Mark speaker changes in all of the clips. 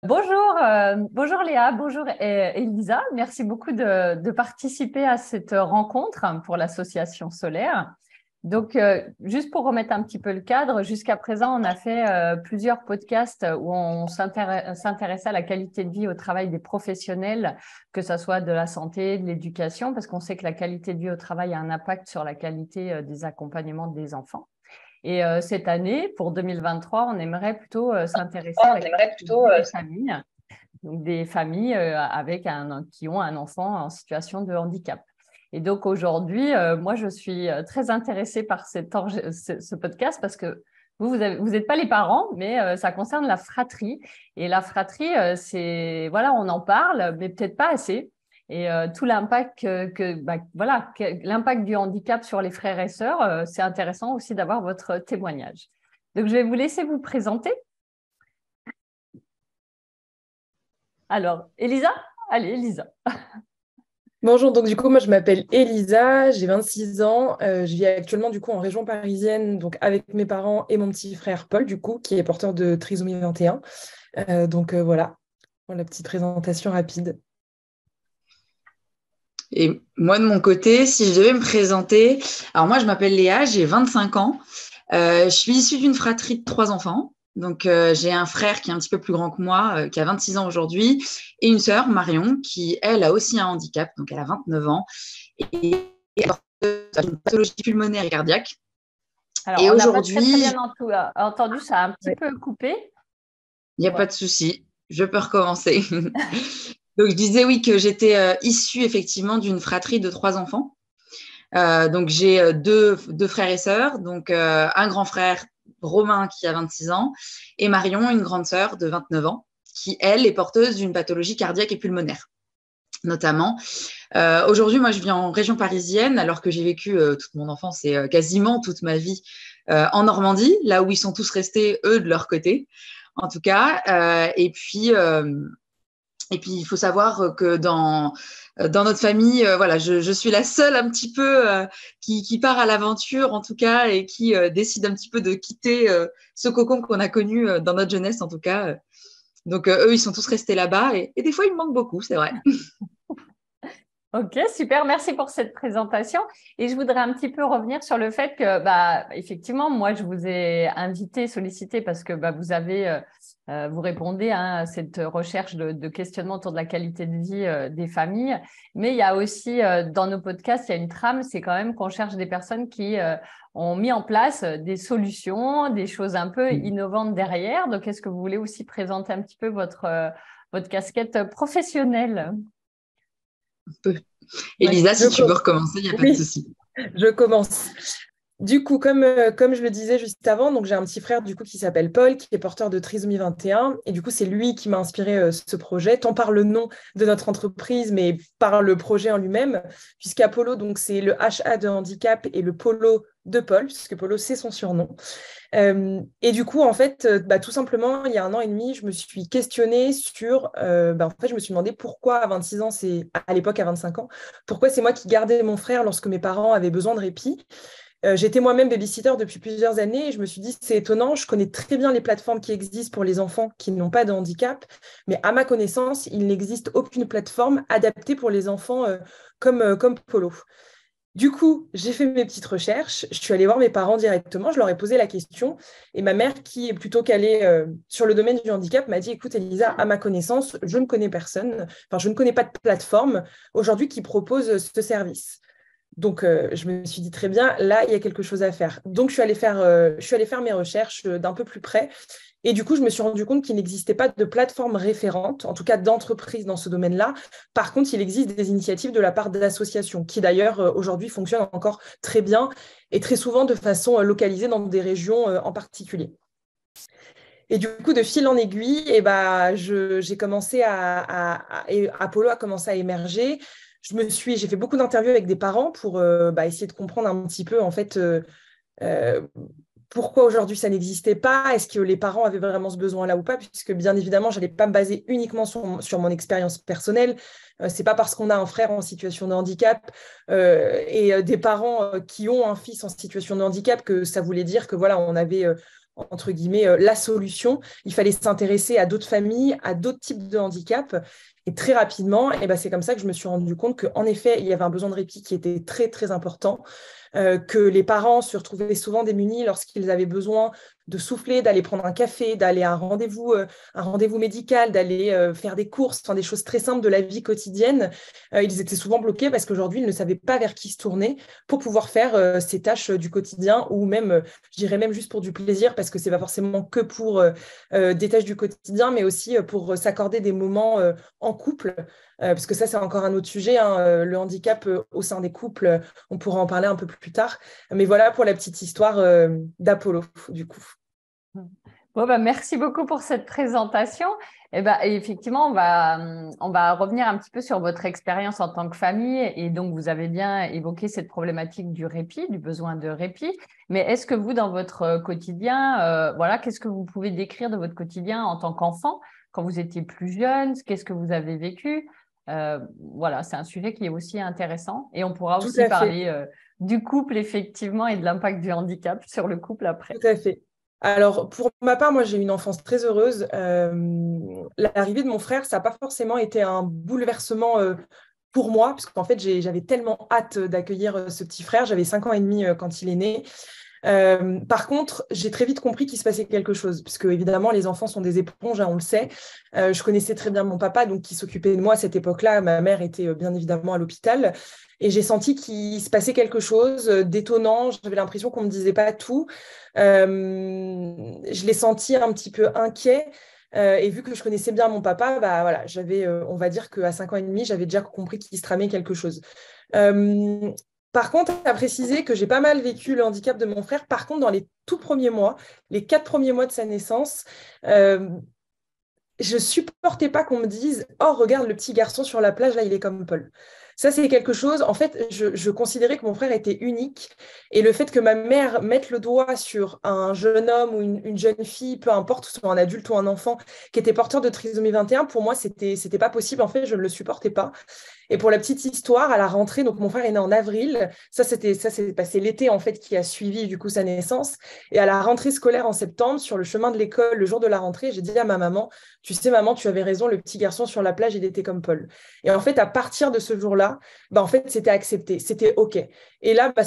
Speaker 1: Bonjour Léa, bonjour Elisa. Merci beaucoup de participer à cette rencontre pour l'association Solaire. Donc, juste pour remettre un petit peu le cadre, jusqu'à présent, on a fait plusieurs podcasts où on s'intéressait à la qualité de vie au travail des professionnels, que ce soit de la santé, de l'éducation, parce qu'on sait que la qualité de vie au travail a un impact sur la qualité des accompagnements des enfants. Et cette année, pour 2023, on aimerait plutôt s'intéresser à la qualité de vie des familles, donc des familles qui ont un enfant en situation de handicap. Et donc aujourd'hui, moi, je suis très intéressée par ce podcast parce que vous n'êtes pas les parents, mais ça concerne la fratrie. Et la fratrie, voilà, on en parle, mais peut-être pas assez. Et tout l'impact l'impact du handicap sur les frères et sœurs, c'est intéressant aussi d'avoir votre témoignage. Donc, je vais vous laisser vous présenter. Alors, Elisa? Allez, Elisa.
Speaker 2: Bonjour, donc du coup, moi je m'appelle Elisa, j'ai 26 ans, je vis actuellement du coup en région parisienne, donc avec mes parents et mon petit frère Paul, du coup, qui est porteur de trisomie 21. Voilà, pour la petite présentation rapide.
Speaker 3: Et moi, de mon côté, si je devais me présenter, alors moi, je m'appelle Léa, j'ai 25 ans. Je suis issue d'une fratrie de 3 enfants. Donc, j'ai un frère qui est un petit peu plus grand que moi, qui a 26 ans aujourd'hui, et une sœur, Marion, qui, elle, a aussi un handicap, donc elle a 29 ans, et elle a une pathologie pulmonaire et cardiaque.
Speaker 1: Alors,
Speaker 3: et
Speaker 1: on n'a pas très
Speaker 3: aujourd'hui,
Speaker 1: bien entendu, ça a un petit peu coupé.
Speaker 3: il n'y a pas de souci, je peux recommencer. Donc, je disais oui que j'étais issue effectivement d'une fratrie de 3 enfants. Donc, j'ai deux frères et sœurs. Donc, un grand frère, Romain, qui a 26 ans, et Marion, une grande sœur de 29 ans, qui, elle, est porteuse d'une pathologie cardiaque et pulmonaire, notamment. Aujourd'hui, moi, je vis en région parisienne, alors que j'ai vécu toute mon enfance et quasiment toute ma vie en Normandie, là où ils sont tous restés, eux, de leur côté, en tout cas. Et puis, il faut savoir que dans notre famille, voilà, je suis la seule un petit peu qui part à l'aventure, en tout cas, et qui décide un petit peu de quitter ce cocon qu'on a connu dans notre jeunesse, en tout cas. Donc, eux, ils sont tous restés là-bas et des fois, ils me manquent beaucoup, c'est vrai.
Speaker 1: Ok, super, merci pour cette présentation. Et je voudrais un petit peu revenir sur le fait que, effectivement, moi, je vous ai sollicité parce que vous répondez à cette recherche de questionnement autour de la qualité de vie des familles. Mais il y a aussi, dans nos podcasts, il y a une trame, c'est quand même qu'on cherche des personnes qui ont mis en place des solutions, des choses un peu innovantes derrière. Donc, est-ce que vous voulez aussi présenter un petit peu votre casquette professionnelle?
Speaker 3: Elisa, si tu veux recommencer, il n'y a pas de
Speaker 2: Oui,
Speaker 3: souci.
Speaker 2: je commence. Du coup, comme je le disais juste avant, donc j'ai un petit frère du coup qui s'appelle Paul, qui est porteur de trisomie 21. Et du coup, c'est lui qui m'a inspiré ce projet, tant par le nom de notre entreprise, mais par le projet en lui-même, puisqu'Apollo, donc c'est le HA de handicap et le Polo de Paul, puisque Polo, c'est son surnom. Et du coup, en fait, tout simplement, il y a 1 an et demi, je me suis questionnée sur, en fait, je me suis demandé pourquoi à 26 ans, c'est à l'époque à 25 ans, pourquoi c'est moi qui gardais mon frère lorsque mes parents avaient besoin de répit. J'étais moi-même babysitter depuis plusieurs années et je me suis dit, c'est étonnant, je connais très bien les plateformes qui existent pour les enfants qui n'ont pas de handicap, mais à ma connaissance, il n'existe aucune plateforme adaptée pour les enfants comme Polo. Du coup, j'ai fait mes petites recherches, je suis allée voir mes parents directement, je leur ai posé la question et ma mère, qui est plutôt calée sur le domaine du handicap, m'a dit, écoute Elisa, à ma connaissance, je ne connais personne, enfin je ne connais pas de plateforme aujourd'hui qui propose ce service. Donc, je me suis dit très bien, là, il y a quelque chose à faire. Donc, je suis allée faire mes recherches d'un peu plus près. Et du coup, je me suis rendu compte qu'il n'existait pas de plateforme référente, en tout cas d'entreprise dans ce domaine-là. Par contre, il existe des initiatives de la part d'associations qui, d'ailleurs, aujourd'hui fonctionnent encore très bien et très souvent de façon localisée dans des régions en particulier. Et du coup, de fil en aiguille, j'ai commencé Apollo a commencé à émerger. J'ai fait beaucoup d'interviews avec des parents pour essayer de comprendre un petit peu en fait euh, pourquoi aujourd'hui ça n'existait pas. Est-ce que les parents avaient vraiment ce besoin-là ou pas? Puisque bien évidemment, je n'allais pas me baser uniquement sur mon expérience personnelle. C'est pas parce qu'on a un frère en situation de handicap et des parents qui ont un fils en situation de handicap que ça voulait dire que voilà, entre guillemets, la solution. Il fallait s'intéresser à d'autres familles, à d'autres types de handicap. Et très rapidement, et ben, c'est comme ça que je me suis rendu compte qu'en effet, il y avait un besoin de répit qui était très, très important, que les parents se retrouvaient souvent démunis lorsqu'ils avaient besoin de souffler, d'aller prendre un café, d'aller à un rendez-vous médical, d'aller faire des courses, enfin, des choses très simples de la vie quotidienne. Ils étaient souvent bloqués parce qu'aujourd'hui, ils ne savaient pas vers qui se tourner pour pouvoir faire ces tâches du quotidien ou même, je dirais même juste pour du plaisir, parce que c'est pas forcément que pour des tâches du quotidien, mais aussi pour s'accorder des moments en couple, parce que ça, c'est encore un autre sujet, hein, le handicap au sein des couples, on pourra en parler un peu plus tard. Mais voilà pour la petite histoire d'Apollo, du coup.
Speaker 1: Bon, bah, merci beaucoup pour cette présentation. Et bah, effectivement, on va revenir un petit peu sur votre expérience en tant que famille. Et donc, vous avez bien évoqué cette problématique du répit, du besoin de répit. Mais est-ce que vous, dans votre quotidien, voilà, qu'est-ce que vous pouvez décrire de votre quotidien en tant qu'enfant quand vous étiez plus jeune? Qu'est-ce que vous avez vécu? Voilà, c'est un sujet qui est aussi intéressant. Et on pourra
Speaker 2: Tout
Speaker 1: aussi
Speaker 2: à fait.
Speaker 1: parler du couple, effectivement, et de l'impact du handicap sur le couple après.
Speaker 2: Tout à fait. Alors, pour ma part, moi, j'ai eu une enfance très heureuse. L'arrivée de mon frère, ça n'a pas forcément été un bouleversement pour moi, parce qu'en fait, j'avais tellement hâte d'accueillir ce petit frère. J'avais 5 ans et demi quand il est né. Par contre, j'ai très vite compris qu'il se passait quelque chose, puisque évidemment, les enfants sont des éponges, hein, on le sait. Je connaissais très bien mon papa, donc qui s'occupait de moi à cette époque-là. Ma mère était bien évidemment à l'hôpital. Et j'ai senti qu'il se passait quelque chose d'étonnant. J'avais l'impression qu'on ne me disait pas tout. Je l'ai senti un petit peu inquiet. Et vu que je connaissais bien mon papa, bah, voilà, on va dire qu'à 5 ans et demi, j'avais déjà compris qu'il se tramait quelque chose. Euh, Par contre, à préciser que j'ai pas mal vécu le handicap de mon frère. Par contre, dans les tout premiers mois, les 4 premiers mois de sa naissance, euh, je supportais pas qu'on me dise «Oh, regarde le petit garçon sur la plage, là, il est comme Paul». Ça, c'est quelque chose. En fait, je considérais que mon frère était unique. Et le fait que ma mère mette le doigt sur un jeune homme ou une jeune fille, peu importe, soit un adulte ou un enfant, qui était porteur de trisomie 21, pour moi, c'était pas possible. En fait, je ne le supportais pas. Et pour la petite histoire, à la rentrée, donc mon frère est né en avril. Ça, c'est passé l'été en fait qui a suivi du coup sa naissance. Et à la rentrée scolaire en septembre, sur le chemin de l'école, le jour de la rentrée, j'ai dit à ma maman, tu sais maman, tu avais raison, le petit garçon sur la plage, il était comme Paul. Et en fait, à partir de ce jour-là, bah en fait, c'était accepté, c'était ok. Et là, bah,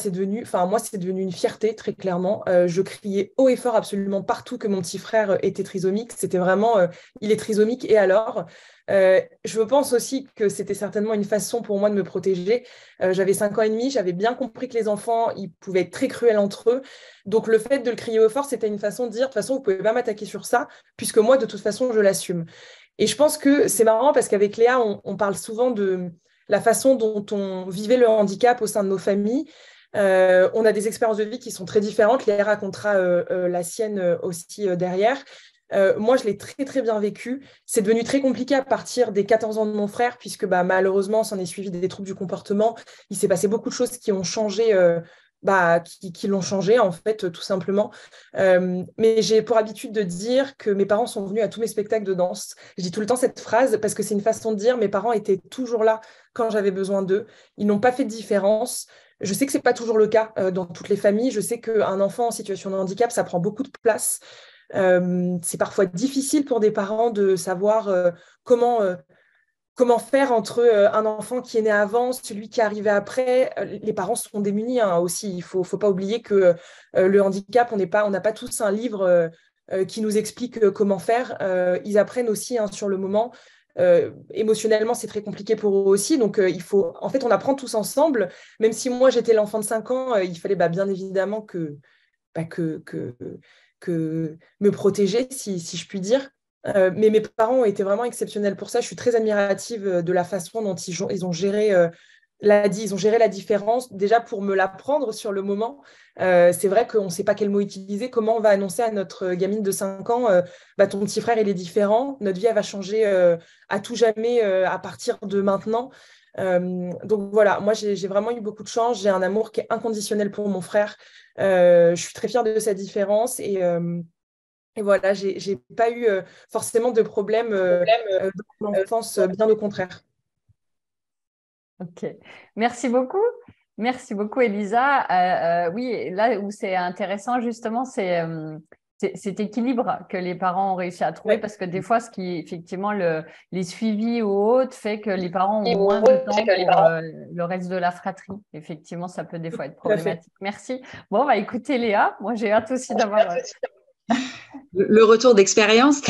Speaker 2: moi, c'est devenu une fierté très clairement. Je criais haut et fort absolument partout que mon petit frère était trisomique. C'était vraiment, il est trisomique. Et alors? Je pense aussi que c'était certainement une façon pour moi de me protéger. J'avais 5 ans et demi, j'avais bien compris que les enfants, ils pouvaient être très cruels entre eux. Donc le fait de le crier au fort, c'était une façon de dire, de toute façon, vous ne pouvez pas m'attaquer sur ça, puisque moi, de toute façon, je l'assume. Et je pense que c'est marrant parce qu'avec Léa, on parle souvent de la façon dont on vivait le handicap au sein de nos familles. On a des expériences de vie qui sont très différentes. Léa racontera la sienne aussi derrière. Moi, je l'ai très, très bien vécu. C'est devenu très compliqué à partir des 14 ans de mon frère, puisque bah, malheureusement, s'en est suivi des troubles du comportement. Il s'est passé beaucoup de choses qui ont changé, qui l'ont changé, en fait, tout simplement. Mais j'ai pour habitude de dire que mes parents sont venus à tous mes spectacles de danse. Je dis tout le temps cette phrase parce que c'est une façon de dire mes parents étaient toujours là quand j'avais besoin d'eux. Ils n'ont pas fait de différence. Je sais que ce n'est pas toujours le cas dans toutes les familles. Je sais qu'un enfant en situation de handicap, ça prend beaucoup de place. C'est parfois difficile pour des parents de savoir comment faire entre un enfant qui est né avant, celui qui est arrivé après. Les parents sont démunis hein, aussi. Il ne faut pas oublier que le handicap, on n'a pas tous un livre qui nous explique comment faire. Ils apprennent aussi hein, sur le moment. Émotionnellement, c'est très compliqué pour eux aussi. Donc, en fait, on apprend tous ensemble. Même si moi, j'étais l'enfant de 5 ans, il fallait bien évidemment que me protéger, si je puis dire. Mais mes parents ont été vraiment exceptionnels pour ça. Je suis très admirative de la façon dont ils ont géré ils ont géré la différence, déjà pour me l'apprendre sur le moment. C'est vrai qu'on ne sait pas quel mot utiliser. Comment on va annoncer à notre gamine de 5 ans, ton petit frère, il est différent, notre vie, elle va changer à tout jamais à partir de maintenant. Donc voilà, moi j'ai vraiment eu beaucoup de chance. J'ai un amour qui est inconditionnel pour mon frère. Je suis très fière de sa différence et voilà, j'ai pas eu forcément de problème dans l'enfance, bien au contraire.
Speaker 1: Ok, merci beaucoup. Merci beaucoup, Elisa. Oui, là où c'est intéressant, justement, cet équilibre que les parents ont réussi à trouver, parce que des fois, effectivement, les suivis ou autres fait que les parents ont moins de temps pour le reste de la fratrie. Effectivement, ça peut des fois être problématique. Merci. Bon, écoutez, Léa, moi, j'ai hâte aussi d'avoir…
Speaker 3: Le retour d'expérience.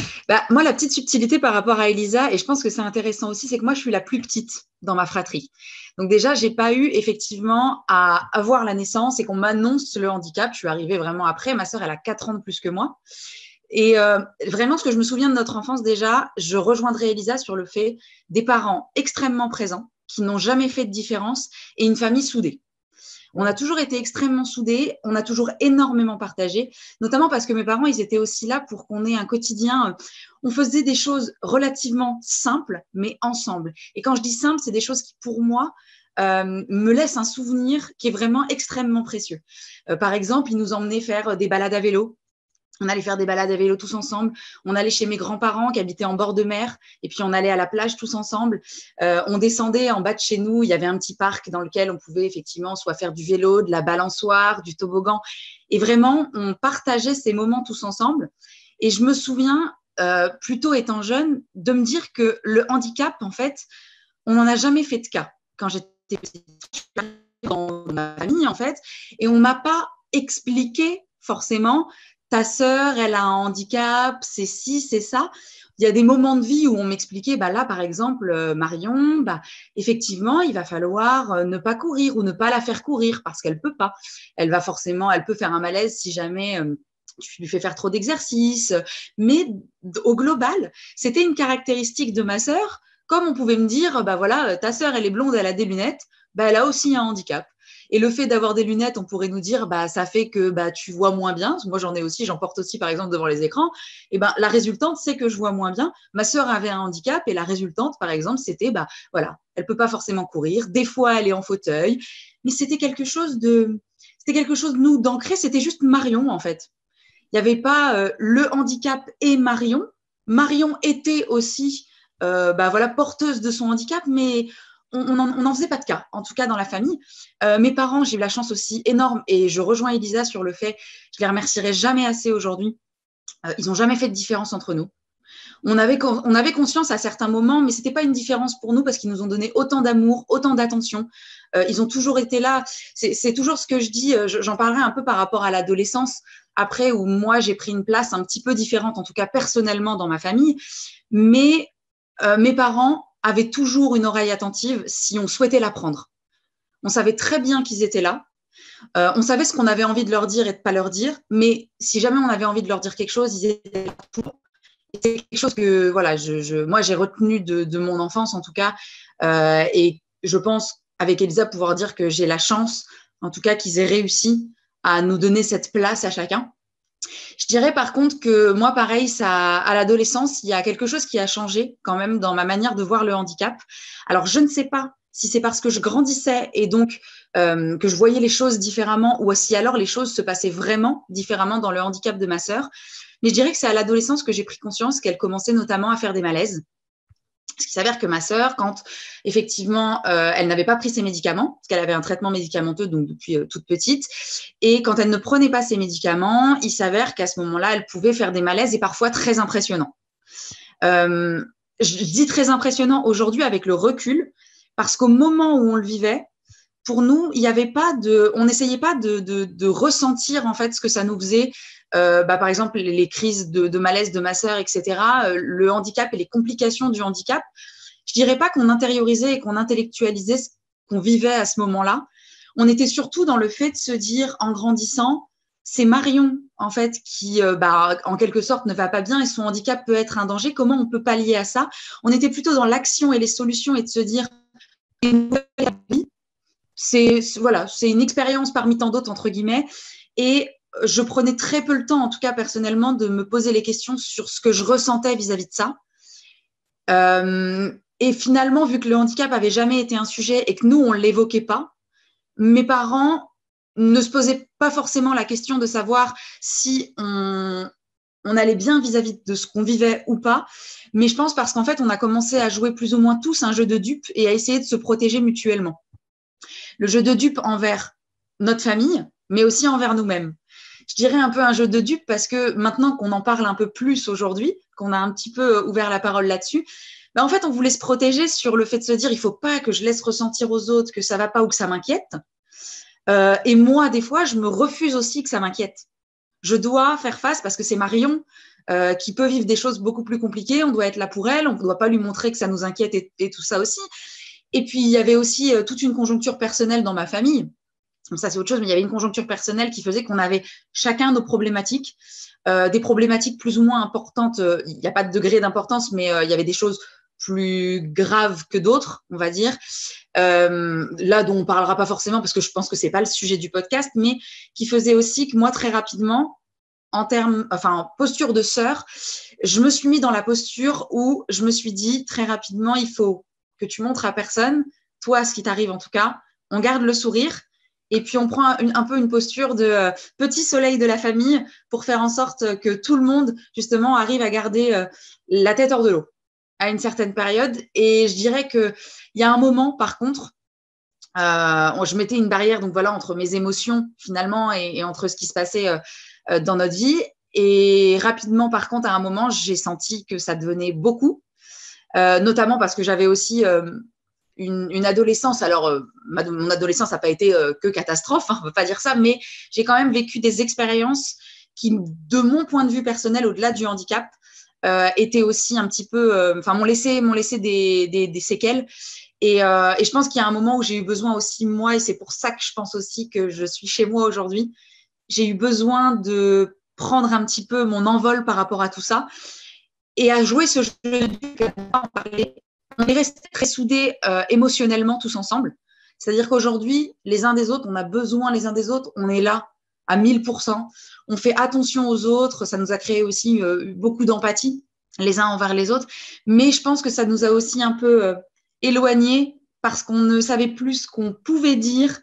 Speaker 3: Moi, la petite subtilité par rapport à Elisa, et je pense que c'est intéressant aussi, c'est que moi, je suis la plus petite dans ma fratrie. Donc déjà, j'ai pas eu effectivement à avoir la naissance et qu'on m'annonce le handicap. Je suis arrivée vraiment après. Ma sœur, elle a 4 ans de plus que moi. Et vraiment, ce que je me souviens de notre enfance déjà, je rejoindrai Elisa sur le fait des parents extrêmement présents, qui n'ont jamais fait de différence, et une famille soudée. On a toujours été extrêmement soudés, on a toujours énormément partagé, notamment parce que mes parents, ils étaient aussi là pour qu'on ait un quotidien. On faisait des choses relativement simples, mais ensemble. Et quand je dis simple, c'est des choses qui, pour moi, me laissent un souvenir qui est vraiment extrêmement précieux. Par exemple, ils nous emmenaient faire des balades à vélo. On allait faire des balades à vélo tous ensemble. On allait chez mes grands-parents qui habitaient en bord de mer. Et puis, on allait à la plage tous ensemble. On descendait en bas de chez nous. Il y avait un petit parc dans lequel on pouvait effectivement soit faire du vélo, de la balançoire, du toboggan. Et vraiment, on partageait ces moments tous ensemble. Et je me souviens, plutôt étant jeune, de me dire que le handicap, en fait, on n'en a jamais fait de cas. Quand j'étais petite, dans ma famille, en fait, et on ne m'a pas expliqué forcément ta sœur, elle a un handicap, c'est ci, c'est ça. Il y a des moments de vie où on m'expliquait, là, par exemple, Marion, effectivement, il va falloir ne pas courir ou ne pas la faire courir parce qu'elle peut pas. Elle peut faire un malaise si jamais tu lui fais faire trop d'exercices. Mais au global, c'était une caractéristique de ma sœur, comme on pouvait me dire, voilà, ta sœur, elle est blonde, elle a des lunettes, elle a aussi un handicap. Et le fait d'avoir des lunettes, on pourrait nous dire, ça fait que tu vois moins bien. Moi, j'en porte aussi, par exemple, devant les écrans. Et la résultante, c'est que je vois moins bien. Ma sœur avait un handicap et la résultante, par exemple, c'était, voilà, elle peut pas forcément courir. Des fois, elle est en fauteuil. Mais c'était quelque chose, nous, d'ancré. C'était juste Marion, en fait. Il n'y avait pas le handicap et Marion. Marion était aussi, voilà, porteuse de son handicap, mais on n'en faisait pas de cas, en tout cas dans la famille. Mes parents, j'ai eu la chance aussi énorme, et je rejoins Elisa sur le fait, je les remercierai jamais assez aujourd'hui, ils n'ont jamais fait de différence entre nous. On avait conscience à certains moments, mais ce n'était pas une différence pour nous parce qu'ils nous ont donné autant d'amour, autant d'attention. Ils ont toujours été là. C'est toujours ce que je dis, j'en parlerai un peu par rapport à l'adolescence, après où moi j'ai pris une place un petit peu différente, en tout cas personnellement dans ma famille, mais mes parents avaient toujours une oreille attentive si on souhaitait la prendre. On savait très bien qu'ils étaient là. On savait ce qu'on avait envie de leur dire et de ne pas leur dire, mais si jamais on avait envie de leur dire quelque chose, ils étaient là pour. C'est quelque chose que voilà, moi j'ai retenu de mon enfance en tout cas, et je pense avec Elisa pouvoir dire que j'ai la chance, en tout cas qu'ils aient réussi à nous donner cette place à chacun. Je dirais par contre que moi, pareil, à l'adolescence, il y a quelque chose qui a changé quand même dans ma manière de voir le handicap. Alors, je ne sais pas si c'est parce que je grandissais et donc que je voyais les choses différemment ou si alors les choses se passaient vraiment différemment dans le handicap de ma sœur. Mais je dirais que c'est à l'adolescence que j'ai pris conscience qu'elle commençait notamment à faire des malaises. Parce qu'il s'avère que ma sœur, quand effectivement elle n'avait pas pris ses médicaments, parce qu'elle avait un traitement médicamenteux donc depuis toute petite, et quand elle ne prenait pas ses médicaments, il s'avère qu'à ce moment-là, elle pouvait faire des malaises et parfois très impressionnants. Je dis très impressionnant aujourd'hui avec le recul, parce qu'au moment où on le vivait, pour nous, il n'y avait pas on n'essayait pas de ressentir en fait ce que ça nous faisait. Par exemple, les crises de malaise de ma sœur, etc., le handicap et les complications du handicap, je dirais pas qu'on intériorisait et qu'on intellectualisait ce qu'on vivait à ce moment-là. On était surtout dans le fait de se dire, en grandissant, c'est Marion, en fait, qui, en quelque sorte, ne va pas bien et son handicap peut être un danger. Comment on peut pallier à ça? On était plutôt dans l'action et les solutions et de se dire, c'est une expérience parmi tant d'autres, entre guillemets, et je prenais très peu le temps, en tout cas personnellement, de me poser les questions sur ce que je ressentais vis-à-vis de ça. Et finalement, vu que le handicap n'avait jamais été un sujet et que nous, on ne l'évoquait pas, mes parents ne se posaient pas forcément la question de savoir si on allait bien vis-à-vis de ce qu'on vivait ou pas. Mais je pense parce qu'en fait, on a commencé à jouer plus ou moins tous un jeu de dupes et à essayer de se protéger mutuellement. Le jeu de dupes envers notre famille, mais aussi envers nous-mêmes. je dirais un peu un jeu de dupe parce que maintenant qu'on en parle un peu plus aujourd'hui, qu'on a un petit peu ouvert la parole là-dessus, en fait, on voulait se protéger sur le fait de se dire il ne faut pas que je laisse ressentir aux autres que ça ne va pas ou que ça m'inquiète. Et moi, des fois, je me refuse aussi que ça m'inquiète. Je dois faire face parce que c'est Marion qui peut vivre des choses beaucoup plus compliquées. On doit être là pour elle. On ne doit pas lui montrer que ça nous inquiète et tout ça aussi. Et puis, il y avait aussi toute une conjoncture personnelle dans ma famille. Donc ça, c'est autre chose, mais il y avait une conjoncture personnelle qui faisait qu'on avait chacun nos problématiques, des problématiques plus ou moins importantes. Il n'y a pas de degré d'importance, mais il y avait des choses plus graves que d'autres, on va dire. Là, dont on ne parlera pas forcément parce que je pense que ce n'est pas le sujet du podcast, mais qui faisait aussi que moi, très rapidement, en posture de sœur, je me suis mis dans la posture où je me suis dit très rapidement, il faut que tu montres à personne, toi, ce qui t'arrive en tout cas, on garde le sourire. Et puis, on prend un peu une posture de petit soleil de la famille pour faire en sorte que tout le monde, justement, arrive à garder la tête hors de l'eau à une certaine période. Et je dirais qu'il y a un moment, par contre, je mettais une barrière donc voilà, entre mes émotions, finalement, et entre ce qui se passait dans notre vie. Et rapidement, par contre, à un moment, j'ai senti que ça devenait beaucoup, notamment parce que j'avais aussi… une adolescence, alors mon adolescence n'a pas été que catastrophe, hein, on ne peut pas dire ça, mais j'ai quand même vécu des expériences qui, de mon point de vue personnel, au-delà du handicap, étaient aussi un petit peu, m'ont laissé des séquelles. Et je pense qu'il y a un moment où j'ai eu besoin aussi, moi, et c'est pour ça que je pense aussi que je suis chez moi aujourd'hui, j'ai eu besoin de prendre un petit peu mon envol par rapport à tout ça et à jouer ce jeu de en parler. On est restés très soudés émotionnellement tous ensemble. C'est-à-dire qu'aujourd'hui, les uns des autres, on a besoin les uns des autres, on est là à 1000%. On fait attention aux autres, ça nous a créé aussi beaucoup d'empathie les uns envers les autres. Mais je pense que ça nous a aussi un peu éloignés parce qu'on ne savait plus ce qu'on pouvait dire,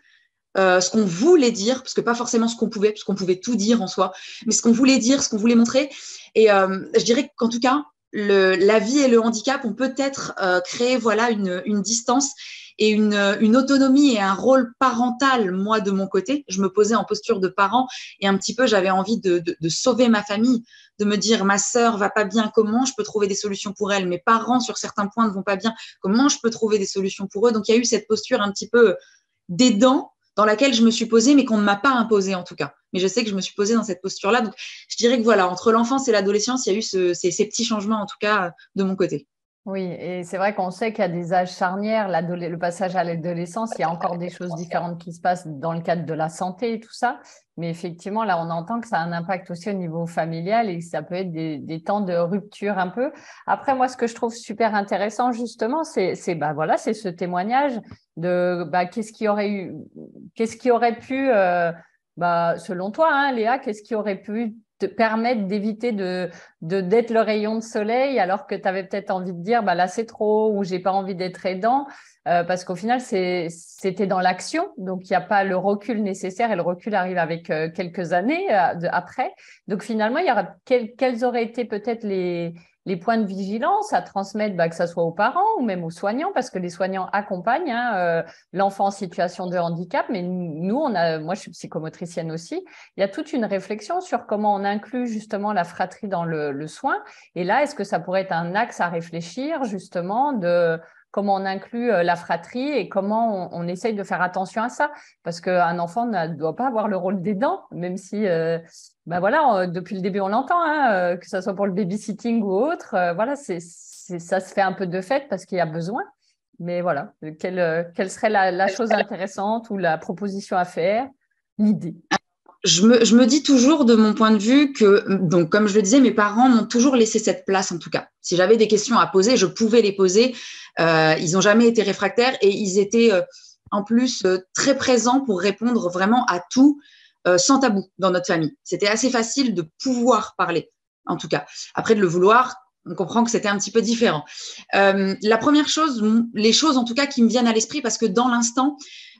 Speaker 3: ce qu'on voulait dire, parce que pas forcément ce qu'on pouvait, parce qu'on pouvait tout dire en soi, mais ce qu'on voulait dire, ce qu'on voulait montrer. Et je dirais qu'en tout cas, la vie et le handicap ont peut-être créé voilà, une distance et une autonomie et un rôle parental, moi, de mon côté. Je me posais en posture de parent et un petit peu, j'avais envie de sauver ma famille, de me dire, ma sœur va pas bien, comment je peux trouver des solutions pour elle? Mes parents, sur certains points, ne vont pas bien, comment je peux trouver des solutions pour eux? Donc, il y a eu cette posture un petit peu d'aidant dans laquelle je me suis posée, mais qu'on ne m'a pas imposée en tout cas. Mais je sais que je me suis posée dans cette posture-là. Donc, je dirais que voilà, entre l'enfance et l'adolescence, il y a eu ces petits changements, en tout cas, de mon côté.
Speaker 1: Oui, et c'est vrai qu'on sait qu'il y a des âges charnières, le passage à l'adolescence, il y a encore des choses différentes qui se passent dans le cadre de la santé et tout ça. Mais effectivement, là, on entend que ça a un impact aussi au niveau familial et que ça peut être des temps de rupture un peu. Après, moi, ce que je trouve super intéressant, justement, c'est ce témoignage de qu'est-ce qui aurait pu, selon toi, hein, Léa, qu'est-ce qui aurait pu te permettre d'éviter d'être le rayon de soleil alors que tu avais peut-être envie de dire là c'est trop ou j'ai pas envie d'être aidant parce qu'au final c'était dans l'action, donc il n'y a pas le recul nécessaire et le recul arrive avec quelques années après. Donc finalement, il y aura quels auraient été peut-être les points de vigilance à transmettre, que ce soit aux parents ou même aux soignants, parce que les soignants accompagnent l'enfant en situation de handicap. Mais nous, moi, je suis psychomotricienne aussi. Il y a toute une réflexion sur comment on inclut justement la fratrie dans le soin. Et là, est-ce que ça pourrait être un axe à réfléchir justement de comment on inclut la fratrie et comment on essaye de faire attention à ça? Parce qu'un enfant ne doit pas avoir le rôle d'aidant, même si… depuis le début, on l'entend, que ce soit pour le babysitting ou autre. Ça se fait un peu de fait parce qu'il y a besoin. Mais voilà, quelle serait la chose intéressante ou la proposition à faire, l'idée?
Speaker 3: Je me dis toujours de mon point de vue que, donc, comme je le disais, mes parents m'ont toujours laissé cette place en tout cas. Si j'avais des questions à poser, je pouvais les poser. Ils n'ont jamais été réfractaires et ils étaient en plus très présents pour répondre vraiment à tout. Sans tabou dans notre famille. C'était assez facile de pouvoir parler, en tout cas. Après, de le vouloir, on comprend que c'était un petit peu différent. La première chose, les choses en tout cas qui me viennent à l'esprit, parce que dans l'instant,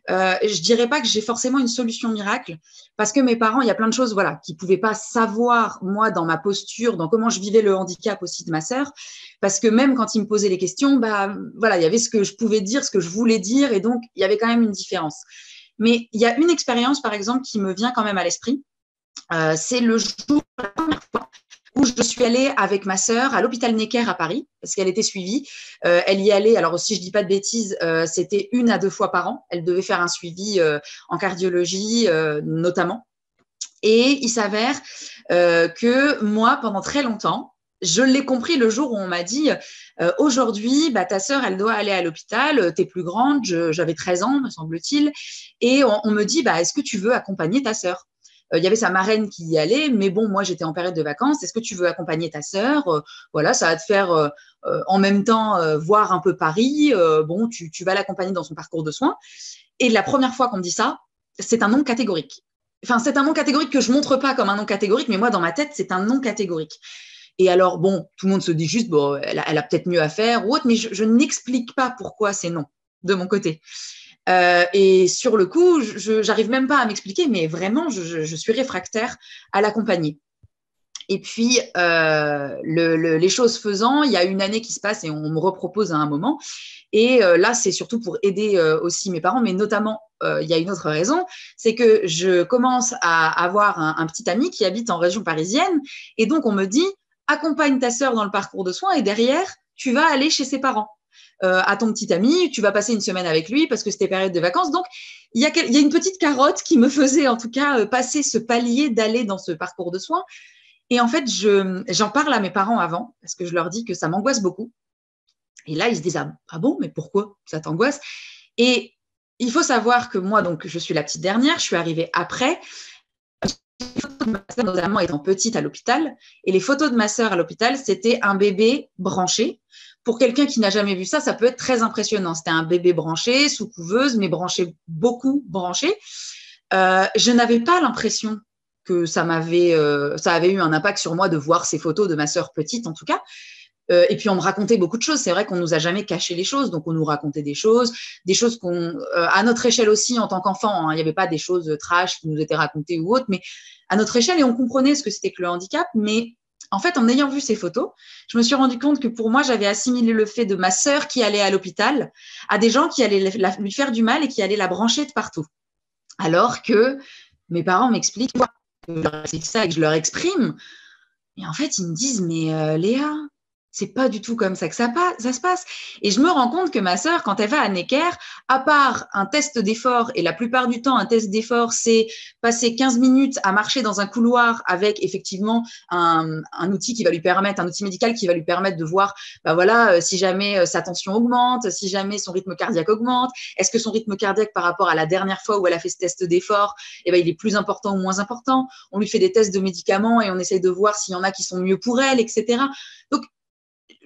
Speaker 3: je dirais pas que j'ai forcément une solution miracle, parce que mes parents, il y a plein de choses qui ne pouvaient pas savoir, moi, dans ma posture, dans comment je vivais le handicap aussi de ma sœur, parce que même quand ils me posaient les questions, il y avait ce que je pouvais dire, ce que je voulais dire, et donc, il y avait quand même une différence. Mais il y a une expérience, par exemple, qui me vient quand même à l'esprit. c'est le jour, la première fois où je suis allée avec ma sœur à l'hôpital Necker à Paris, parce qu'elle était suivie. Elle y allait, alors si je ne dis pas de bêtises, c'était 1 à 2 fois par an. Elle devait faire un suivi en cardiologie notamment. Et il s'avère que moi, pendant très longtemps, je l'ai compris le jour où on m'a dit aujourd'hui, ta sœur, elle doit aller à l'hôpital, t'es plus grande, j'avais 13 ans, me semble-t-il, et on me dit, est-ce que tu veux accompagner ta sœur? Il y avait sa marraine qui y allait, mais bon, moi, j'étais en période de vacances. Est-ce que tu veux accompagner ta sœur? Voilà, ça va te faire en même temps voir un peu Paris. Bon, tu vas l'accompagner dans son parcours de soins. Et la première fois qu'on me dit ça, c'est un non catégorique. Enfin, c'est un non catégorique que je montre pas comme un non catégorique, mais moi, dans ma tête, c'est un non catégorique. Et alors, bon, tout le monde se dit juste, bon, elle a peut-être mieux à faire ou autre, mais je n'explique pas pourquoi c'est non de mon côté. Et sur le coup, je n'arrive même pas à m'expliquer, mais vraiment, je suis réfractaire à l'accompagner. Et puis, les choses faisant, il y a une année qui se passe et on me repropose à un moment. Et là, c'est surtout pour aider aussi mes parents, mais notamment, il y a une autre raison, c'est que je commence à avoir un petit ami qui habite en région parisienne. Et donc, on me dit, accompagne ta sœur dans le parcours de soins et derrière, tu vas aller chez ses parents. À ton petit ami, tu vas passer une semaine avec lui parce que c'était période de vacances. Donc, il y a une petite carotte qui me faisait en tout cas passer ce palier d'aller dans ce parcours de soins. Et en fait, j'en parle à mes parents avant parce que je leur dis que ça m'angoisse beaucoup. Et là, ils se disent ah bon, mais pourquoi ça t'angoisse? Et il faut savoir que moi, donc, je suis la petite dernière, je suis arrivée après. Les photos de ma sœur, notamment étant petite à l'hôpital, et les photos de ma sœur à l'hôpital, c'était un bébé branché. Pour quelqu'un qui n'a jamais vu ça, ça peut être très impressionnant. C'était un bébé branché, sous couveuse, mais branché, beaucoup branché. Je n'avais pas l'impression que ça avait eu un impact sur moi de voir ces photos de ma sœur petite, en tout cas. Et puis, on me racontait beaucoup de choses. C'est vrai qu'on nous a jamais caché les choses. Donc, on nous racontait des choses à notre échelle aussi, en tant qu'enfant. Il n'y avait pas des choses trash qui nous étaient racontées ou autres, mais à notre échelle, et on comprenait ce que c'était que le handicap. Mais en fait, en ayant vu ces photos, je me suis rendu compte que pour moi, j'avais assimilé le fait de ma sœur qui allait à l'hôpital à des gens qui allaient lui faire du mal et qui allaient la brancher de partout. Alors que mes parents m'expliquent, moi, c'est ça et que je leur exprime. Et en fait, ils me disent, mais Léa, c'est pas du tout comme ça que ça se passe. Et je me rends compte que ma sœur, quand elle va à Necker, à part un test d'effort, et la plupart du temps, un test d'effort, c'est passer 15 minutes à marcher dans un couloir avec effectivement un outil qui va lui permettre, un outil médical qui va lui permettre de voir, si jamais sa tension augmente, si jamais son rythme cardiaque augmente, est-ce que son rythme cardiaque par rapport à la dernière fois où elle a fait ce test d'effort, il est plus important ou moins important. On lui fait des tests de médicaments et on essaye de voir s'il y en a qui sont mieux pour elle, etc. Donc,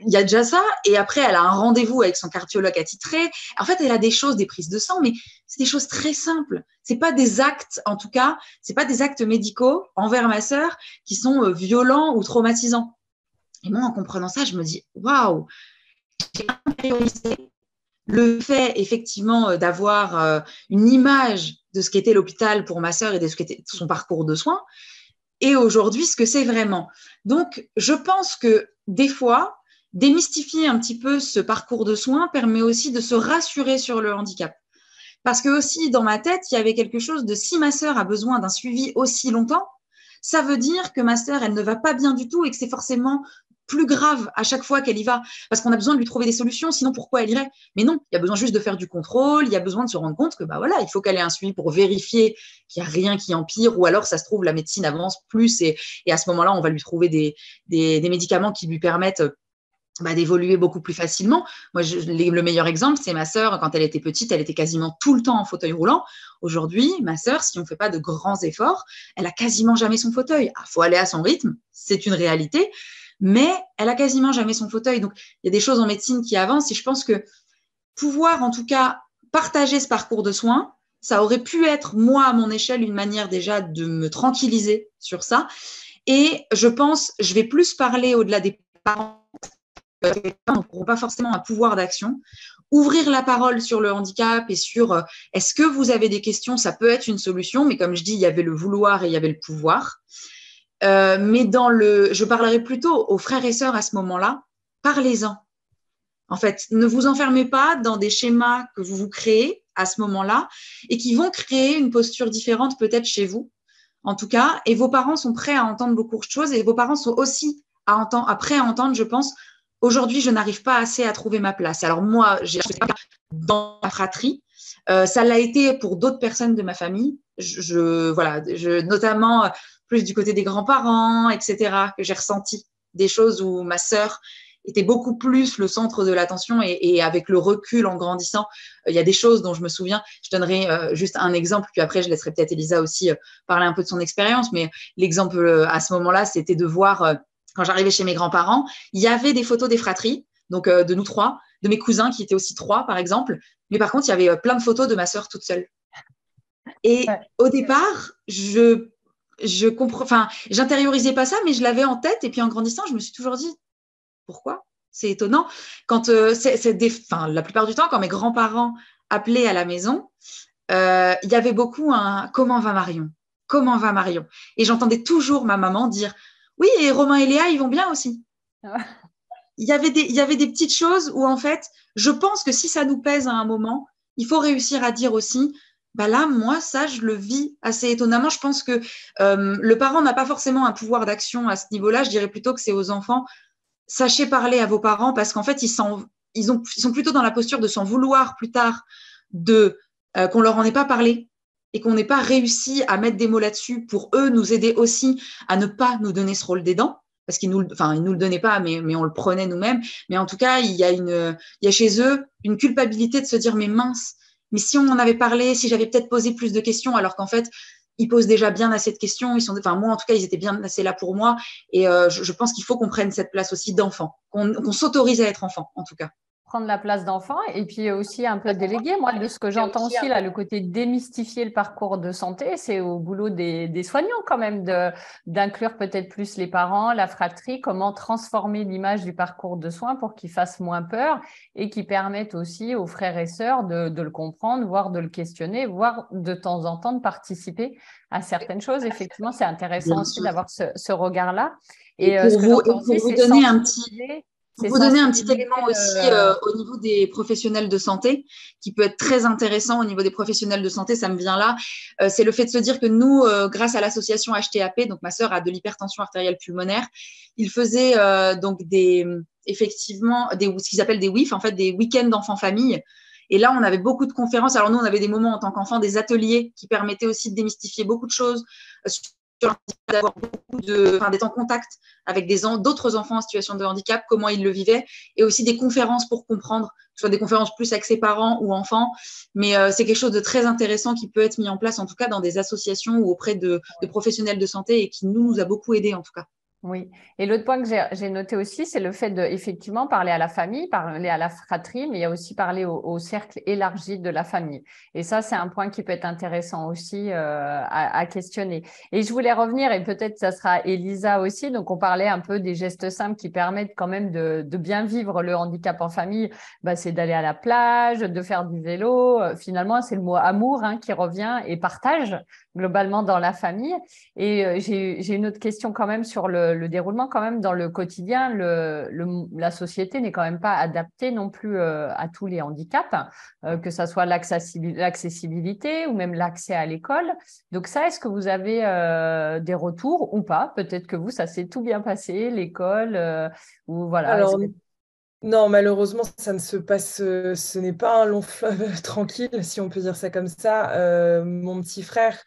Speaker 3: il y a déjà ça, et après, elle a un rendez-vous avec son cardiologue attitré. En fait, elle a des choses, des prises de sang, mais c'est des choses très simples. C'est pas des actes, en tout cas, c'est pas des actes médicaux envers ma sœur qui sont violents ou traumatisants. Et moi, en comprenant ça, je me dis, waouh, j'ai intériorisé le fait, effectivement, d'avoir une image de ce qu'était l'hôpital pour ma sœur et de ce qu'était son parcours de soins, et aujourd'hui, ce que c'est vraiment. Donc, je pense que des fois, démystifier un petit peu ce parcours de soins permet aussi de se rassurer sur le handicap. Parce que aussi, dans ma tête, il y avait quelque chose de si ma sœur a besoin d'un suivi aussi longtemps, ça veut dire que ma sœur, elle ne va pas bien du tout et que c'est forcément plus grave à chaque fois qu'elle y va. Parce qu'on a besoin de lui trouver des solutions, sinon pourquoi elle irait? Mais non, il y a besoin juste de faire du contrôle, il y a besoin de se rendre compte que il faut qu'elle ait un suivi pour vérifier qu'il n'y a rien qui empire, ou alors ça se trouve, la médecine avance plus et à ce moment-là, on va lui trouver des médicaments qui lui permettent d'évoluer beaucoup plus facilement. Moi, le meilleur exemple, c'est ma sœur. Quand elle était petite, elle était quasiment tout le temps en fauteuil roulant. Aujourd'hui, ma sœur, si on ne fait pas de grands efforts, elle a quasiment jamais son fauteuil. Il faut aller à son rythme, c'est une réalité, mais elle a quasiment jamais son fauteuil. Donc, il y a des choses en médecine qui avancent et je pense que pouvoir, en tout cas, partager ce parcours de soins, ça aurait pu être, moi, à mon échelle, une manière déjà de me tranquilliser sur ça. Et je pense, je vais plus parler au-delà des parents, n'auront pas forcément un pouvoir d'action. Ouvrir la parole sur le handicap et sur est-ce que vous avez des questions, ça peut être une solution, mais comme je dis, il y avait le vouloir et il y avait le pouvoir. Mais je parlerai plutôt aux frères et sœurs à ce moment-là, parlez-en. En fait, ne vous enfermez pas dans des schémas que vous créez à ce moment-là et qui vont créer une posture différente peut-être chez vous. en tout cas, et vos parents sont prêts à entendre beaucoup de choses, et vos parents sont aussi prêts à entendre, je pense, aujourd'hui, je n'arrive pas assez à trouver ma place. Alors moi, j'ai dans la fratrie, ça l'a été pour d'autres personnes de ma famille, notamment plus du côté des grands-parents, etc., que j'ai ressenti des choses où ma sœur était beaucoup plus le centre de l'attention et avec le recul en grandissant, il y a des choses dont je me souviens. Je donnerai juste un exemple, puis après je laisserai peut-être Elisa aussi parler un peu de son expérience, mais l'exemple à ce moment-là, c'était de voir quand j'arrivais chez mes grands-parents, il y avait des photos des fratries, donc de nous trois, de mes cousins qui étaient aussi trois par exemple, mais par contre il y avait plein de photos de ma sœur toute seule. Et au départ, je comprends, enfin, j'intériorisais pas ça, mais je l'avais en tête. Et puis en grandissant, je me suis toujours dit pourquoi? C'est étonnant. Quand la plupart du temps, quand mes grands-parents appelaient à la maison, il y avait beaucoup un comment va Marion? Comment va Marion? Et j'entendais toujours ma maman dire oui, et Romain et Léa, ils vont bien aussi. Il y avait des petites choses où en fait, je pense que si ça nous pèse à un moment, il faut réussir à dire aussi bah là, moi, ça, je le vis assez étonnamment. Je pense que le parent n'a pas forcément un pouvoir d'action à ce niveau-là. Je dirais plutôt que c'est aux enfants. Sachez parler à vos parents parce qu'en fait, ils sont plutôt dans la posture de s'en vouloir plus tard qu'on leur en ait pas parlé et qu'on n'ait pas réussi à mettre des mots là-dessus pour eux nous aider aussi à ne pas nous donner ce rôle d'aidant. Parce qu'ils nous le donnaient pas, mais on le prenait nous-mêmes. Mais en tout cas, il y a chez eux une culpabilité de se dire, mais mince, mais si on en avait parlé, si j'avais peut-être posé plus de questions, alors qu'en fait, ils posent déjà bien assez de questions. Moi, en tout cas, ils étaient bien assez là pour moi. Et je pense qu'il faut qu'on prenne cette place aussi d'enfant, qu'on s'autorise à être enfant, en tout cas.
Speaker 1: Prendre la place d'enfant et puis aussi un peu déléguer. Moi, de ce que j'entends aussi, là, le côté démystifier le parcours de santé, c'est au boulot des soignants quand même d'inclure peut-être plus les parents, la fratrie, comment transformer l'image du parcours de soins pour qu'il fasse moins peur et qui permette aussi aux frères et sœurs de le comprendre, voire de le questionner, voire de temps en temps de participer à certaines choses. Effectivement, c'est intéressant aussi d'avoir ce regard-là.
Speaker 3: Et pour vous donner un petit... Pour vous donner un petit élément aussi au niveau des professionnels de santé, qui peut être très intéressant au niveau des professionnels de santé, ça me vient là, c'est le fait de se dire que nous, grâce à l'association HTAP, donc ma sœur a de l'hypertension artérielle pulmonaire, il faisait donc effectivement ce qu'ils appellent des WIF, en fait des week-ends d'enfants-famille. Et là, on avait beaucoup de conférences. Alors nous, on avait des moments en tant qu'enfants, des ateliers qui permettaient aussi de démystifier beaucoup de choses, d'avoir d'être en contact avec d'autres enfants en situation de handicap, comment ils le vivaient, et aussi des conférences pour comprendre, que ce soit des conférences plus axées parents ou enfants, mais c'est quelque chose de très intéressant qui peut être mis en place, en tout cas dans des associations ou auprès de professionnels de santé et qui nous a beaucoup aidés en tout cas.
Speaker 1: Oui. Et l'autre point que j'ai noté aussi, c'est le fait de effectivement parler à la famille, parler à la fratrie, mais il y a aussi parler au cercle élargi de la famille. Et ça, c'est un point qui peut être intéressant aussi à questionner. Et je voulais revenir, et peut-être ça sera Elisa aussi. Donc, on parlait un peu des gestes simples qui permettent quand même de bien vivre le handicap en famille. Bah, c'est d'aller à la plage, de faire du vélo. Finalement, c'est le mot amour qui revient et partage globalement dans la famille. Et j'ai une autre question quand même sur le déroulement quand même dans le quotidien. La société n'est quand même pas adaptée non plus à tous les handicaps, que ça soit l'accessibilité ou même l'accès à l'école. Donc ça, est-ce que vous avez des retours ou pas? Peut-être que vous, ça s'est tout bien passé, l'école, ou voilà.
Speaker 2: Alors, non, malheureusement, ça ne se passe, ce n'est pas un long fleuve tranquille, si on peut dire ça comme ça. Mon petit frère,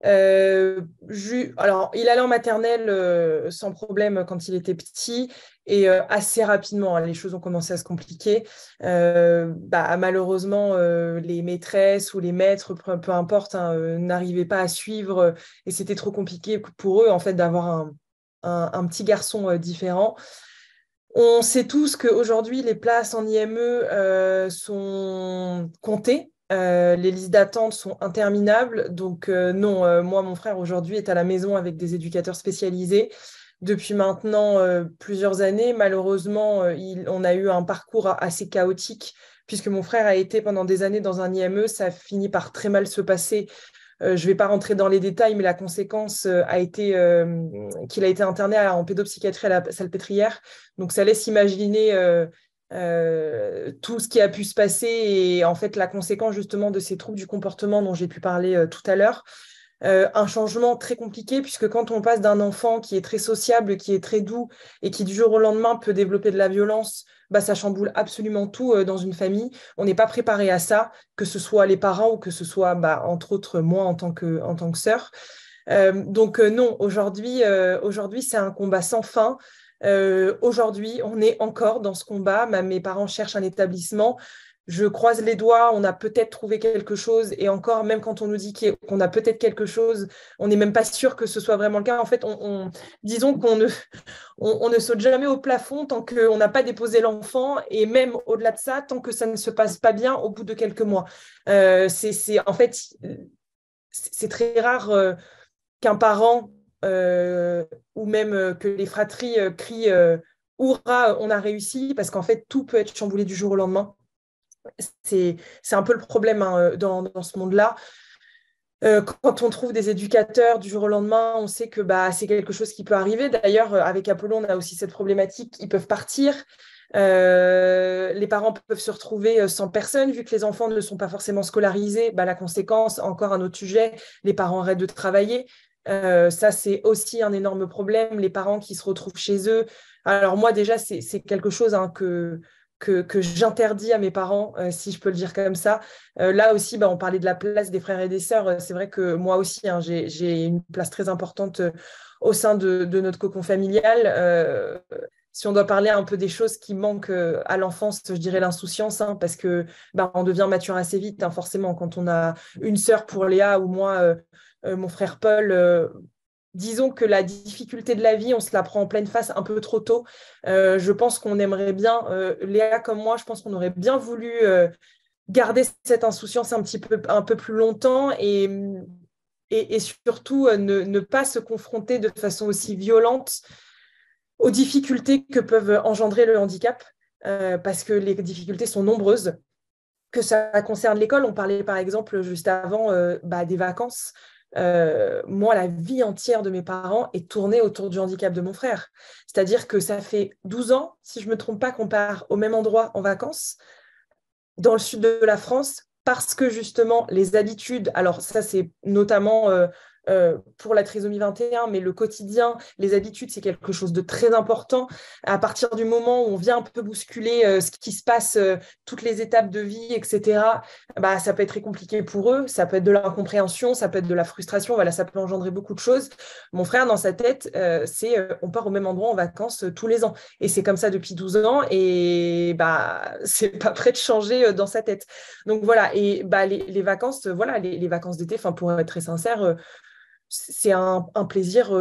Speaker 2: alors, il allait en maternelle sans problème quand il était petit et assez rapidement, les choses ont commencé à se compliquer. Malheureusement, les maîtresses ou les maîtres, peu importe, n'arrivaient pas à suivre et c'était trop compliqué pour eux en fait d'avoir un petit garçon différent. On sait tous qu'aujourd'hui, les places en IME sont comptées. Les listes d'attente sont interminables. Donc non, moi, mon frère aujourd'hui est à la maison avec des éducateurs spécialisés depuis maintenant plusieurs années. Malheureusement, on a eu un parcours assez chaotique puisque mon frère a été pendant des années dans un IME. Ça a fini par très mal se passer. Je ne vais pas rentrer dans les détails, mais la conséquence a été qu'il a été interné en pédopsychiatrie à la Salpêtrière. Donc, ça laisse imaginer tout ce qui a pu se passer et en fait, la conséquence justement de ces troubles du comportement dont j'ai pu parler tout à l'heure. un changement très compliqué, puisque quand on passe d'un enfant qui est très sociable, qui est très doux, et qui du jour au lendemain peut développer de la violence, bah, ça chamboule absolument tout dans une famille. On n'est pas préparé à ça, que ce soit les parents ou que ce soit, bah, entre autres, moi en tant que sœur. Donc non, aujourd'hui, c'est un combat sans fin. Aujourd'hui, on est encore dans ce combat. Mes parents cherchent un établissement. Je croise les doigts, on a peut-être trouvé quelque chose. Et encore, même quand on nous dit qu'on a peut-être quelque chose, on n'est même pas sûr que ce soit vraiment le cas. En fait, disons on ne saute jamais au plafond tant qu'on n'a pas déposé l'enfant. Et même au-delà de ça, tant que ça ne se passe pas bien au bout de quelques mois. En fait, c'est très rare qu'un parent ou même que les fratries crient Hourra, on a réussi, parce qu'en fait, tout peut être chamboulé du jour au lendemain. C'est un peu le problème dans ce monde-là. Quand on trouve des éducateurs du jour au lendemain, on sait que bah, c'est quelque chose qui peut arriver. D'ailleurs, avec Apollo, on a aussi cette problématique. Ils peuvent partir. Les parents peuvent se retrouver sans personne, vu que les enfants ne sont pas forcément scolarisés. Bah, la conséquence, encore un autre sujet, les parents arrêtent de travailler. Ça, c'est aussi un énorme problème. Les parents qui se retrouvent chez eux. Alors moi, déjà, c'est quelque chose que j'interdis à mes parents, si je peux le dire comme ça. Là aussi, bah, on parlait de la place des frères et des sœurs. C'est vrai que moi aussi, hein, j'ai une place très importante au sein de notre cocon familial. Si on doit parler un peu des choses qui manquent à l'enfance, je dirais l'insouciance, hein, parce que bah, on devient mature assez vite, hein, forcément, quand on a une sœur pour Léa ou moi, mon frère Paul. Disons que la difficulté de la vie, on se la prend en pleine face un peu trop tôt. Je pense qu'on aimerait bien, Léa comme moi, je pense qu'on aurait bien voulu garder cette insouciance un peu plus longtemps et surtout ne pas se confronter de façon aussi violente aux difficultés que peuvent engendrer le handicap, parce que les difficultés sont nombreuses. Que ça concerne l'école, on parlait par exemple juste avant des vacances. Moi, la vie entière de mes parents est tournée autour du handicap de mon frère. C'est-à-dire que ça fait 12 ans, si je ne me trompe pas, qu'on part au même endroit en vacances, dans le sud de la France, parce que justement, les habitudes, alors ça, c'est notamment pour la trisomie 21, mais le quotidien, les habitudes, c'est quelque chose de très important. À partir du moment où on vient un peu bousculer ce qui se passe, toutes les étapes de vie, etc., bah, ça peut être très compliqué pour eux, ça peut être de l'incompréhension, ça peut être de la frustration, voilà, ça peut engendrer beaucoup de choses. Mon frère, dans sa tête, on part au même endroit en vacances tous les ans. Et c'est comme ça depuis 12 ans, et bah, c'est pas prêt de changer dans sa tête. Donc voilà, et bah, les vacances, voilà, les vacances d'été, pour être très sincère, c'est un plaisir,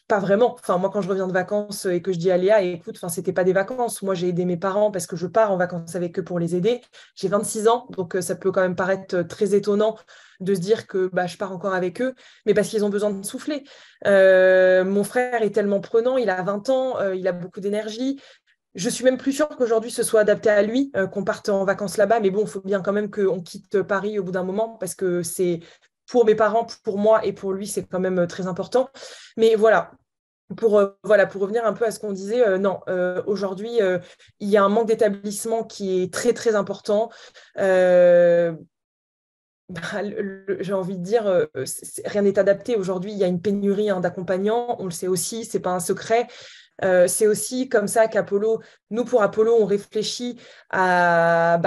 Speaker 2: pas vraiment. Enfin, moi, quand je reviens de vacances et que je dis à Léa, écoute, c'était pas des vacances. Moi, j'ai aidé mes parents parce que je pars en vacances avec eux pour les aider. J'ai 26 ans, donc ça peut quand même paraître très étonnant de se dire que bah, je pars encore avec eux, mais parce qu'ils ont besoin de souffler. Mon frère est tellement prenant, il a 20 ans, il a beaucoup d'énergie. Je suis même plus sûre qu'aujourd'hui ce soit adapté à lui, qu'on parte en vacances là-bas, mais bon, il faut bien quand même qu'on quitte Paris au bout d'un moment parce que c'est pour mes parents, pour moi et pour lui, c'est quand même très important. Mais voilà, pour revenir un peu à ce qu'on disait, non, aujourd'hui, il y a un manque d'établissement qui est très, très important. J'ai envie de dire, rien n'est adapté. Aujourd'hui, il y a une pénurie d'accompagnants, on le sait aussi, ce n'est pas un secret. C'est aussi comme ça qu'Apollo, nous pour Apollo, on réfléchit à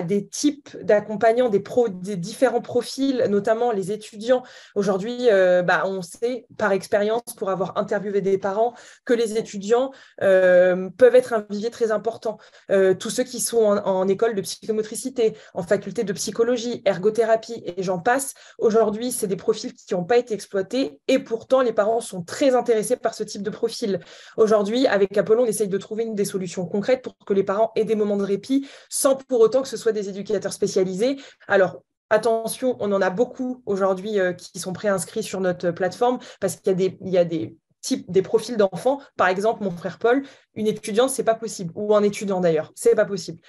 Speaker 2: des types d'accompagnants, des différents profils, notamment les étudiants. Aujourd'hui, on sait par expérience, pour avoir interviewé des parents, que les étudiants peuvent être un vivier très important. Tous ceux qui sont en école de psychomotricité, en faculté de psychologie, ergothérapie et j'en passe, aujourd'hui, c'est des profils qui n'ont pas été exploités et pourtant, les parents sont très intéressés par ce type de profil. Aujourd'hui, avec Apollo, on essaye de trouver des solutions concrètes pour que les parents aient des moments de répit sans pour autant que ce soit des éducateurs spécialisés. Alors, attention, on en a beaucoup aujourd'hui qui sont préinscrits sur notre plateforme parce qu'il y a des types, des profils d'enfants. Par exemple, mon frère Paul, une étudiante, c'est pas possible, ou un étudiant d'ailleurs, c'est pas possible.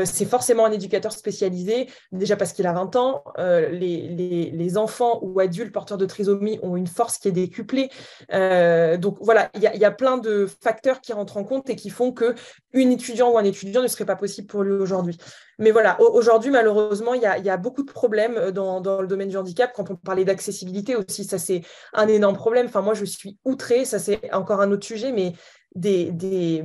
Speaker 2: C'est forcément un éducateur spécialisé, déjà parce qu'il a 20 ans. Les enfants ou adultes porteurs de trisomie ont une force qui est décuplée. Donc voilà, il y a plein de facteurs qui rentrent en compte et qui font qu'une étudiant ou un étudiant ne serait pas possible pour lui aujourd'hui. Mais voilà, aujourd'hui, malheureusement, il y a beaucoup de problèmes dans le domaine du handicap. Quand on parlait d'accessibilité aussi, ça c'est un énorme problème. Enfin, moi, je suis outrée, ça c'est encore un autre sujet, mais de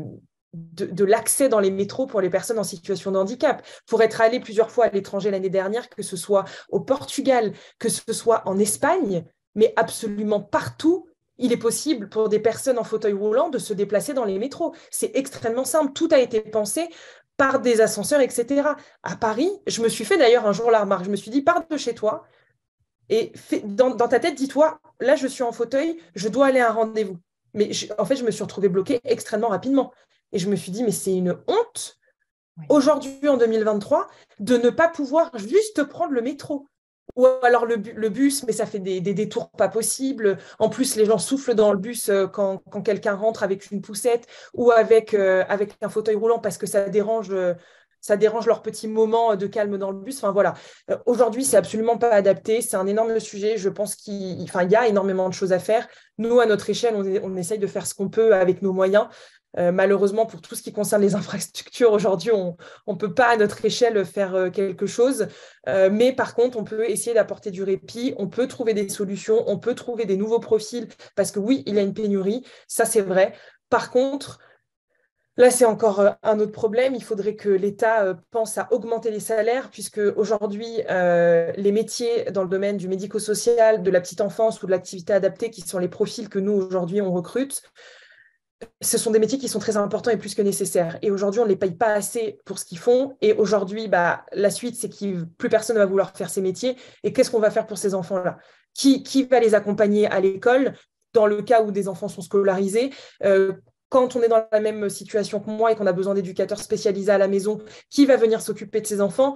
Speaker 2: l'accès dans les métros pour les personnes en situation de handicap. Pour être allé plusieurs fois à l'étranger l'année dernière, que ce soit au Portugal, que ce soit en Espagne, mais absolument partout, il est possible pour des personnes en fauteuil roulant de se déplacer dans les métros. C'est extrêmement simple. Tout a été pensé par des ascenseurs, etc. À Paris, je me suis fait d'ailleurs un jour la remarque. Je me suis dit, pars de chez toi et dans ta tête, dis-toi, là, je suis en fauteuil, je dois aller à un rendez-vous. Mais en fait, je me suis retrouvée bloquée extrêmement rapidement. Et je me suis dit, mais c'est une honte, aujourd'hui, en 2023, de ne pas pouvoir juste prendre le métro. Ou alors le bus, mais ça fait des détours pas possibles. En plus, les gens soufflent dans le bus quand quelqu'un rentre avec une poussette ou avec un fauteuil roulant parce que ça dérange leur petit moment de calme dans le bus. Enfin voilà, aujourd'hui, c'est absolument pas adapté. C'est un énorme sujet. Je pense qu'il y a énormément de choses à faire. Nous, à notre échelle, on essaye de faire ce qu'on peut avec nos moyens. Malheureusement, pour tout ce qui concerne les infrastructures, aujourd'hui, on ne peut pas à notre échelle faire quelque chose. Mais par contre, on peut essayer d'apporter du répit, on peut trouver des solutions, on peut trouver des nouveaux profils, parce que oui, il y a une pénurie, ça c'est vrai. Par contre, là, c'est encore un autre problème. Il faudrait que l'État pense à augmenter les salaires, puisque aujourd'hui, les métiers dans le domaine du médico-social, de la petite enfance ou de l'activité adaptée, qui sont les profils que nous, aujourd'hui, on recrute, ce sont des métiers qui sont très importants et plus que nécessaires. Et aujourd'hui, on ne les paye pas assez pour ce qu'ils font. Et aujourd'hui, la suite, c'est que plus personne ne va vouloir faire ces métiers. Et qu'est-ce qu'on va faire pour ces enfants-là? Qui va les accompagner à l'école dans le cas où des enfants sont scolarisés? Quand on est dans la même situation que moi et qu'on a besoin d'éducateurs spécialisés à la maison, qui va venir s'occuper de ces enfants?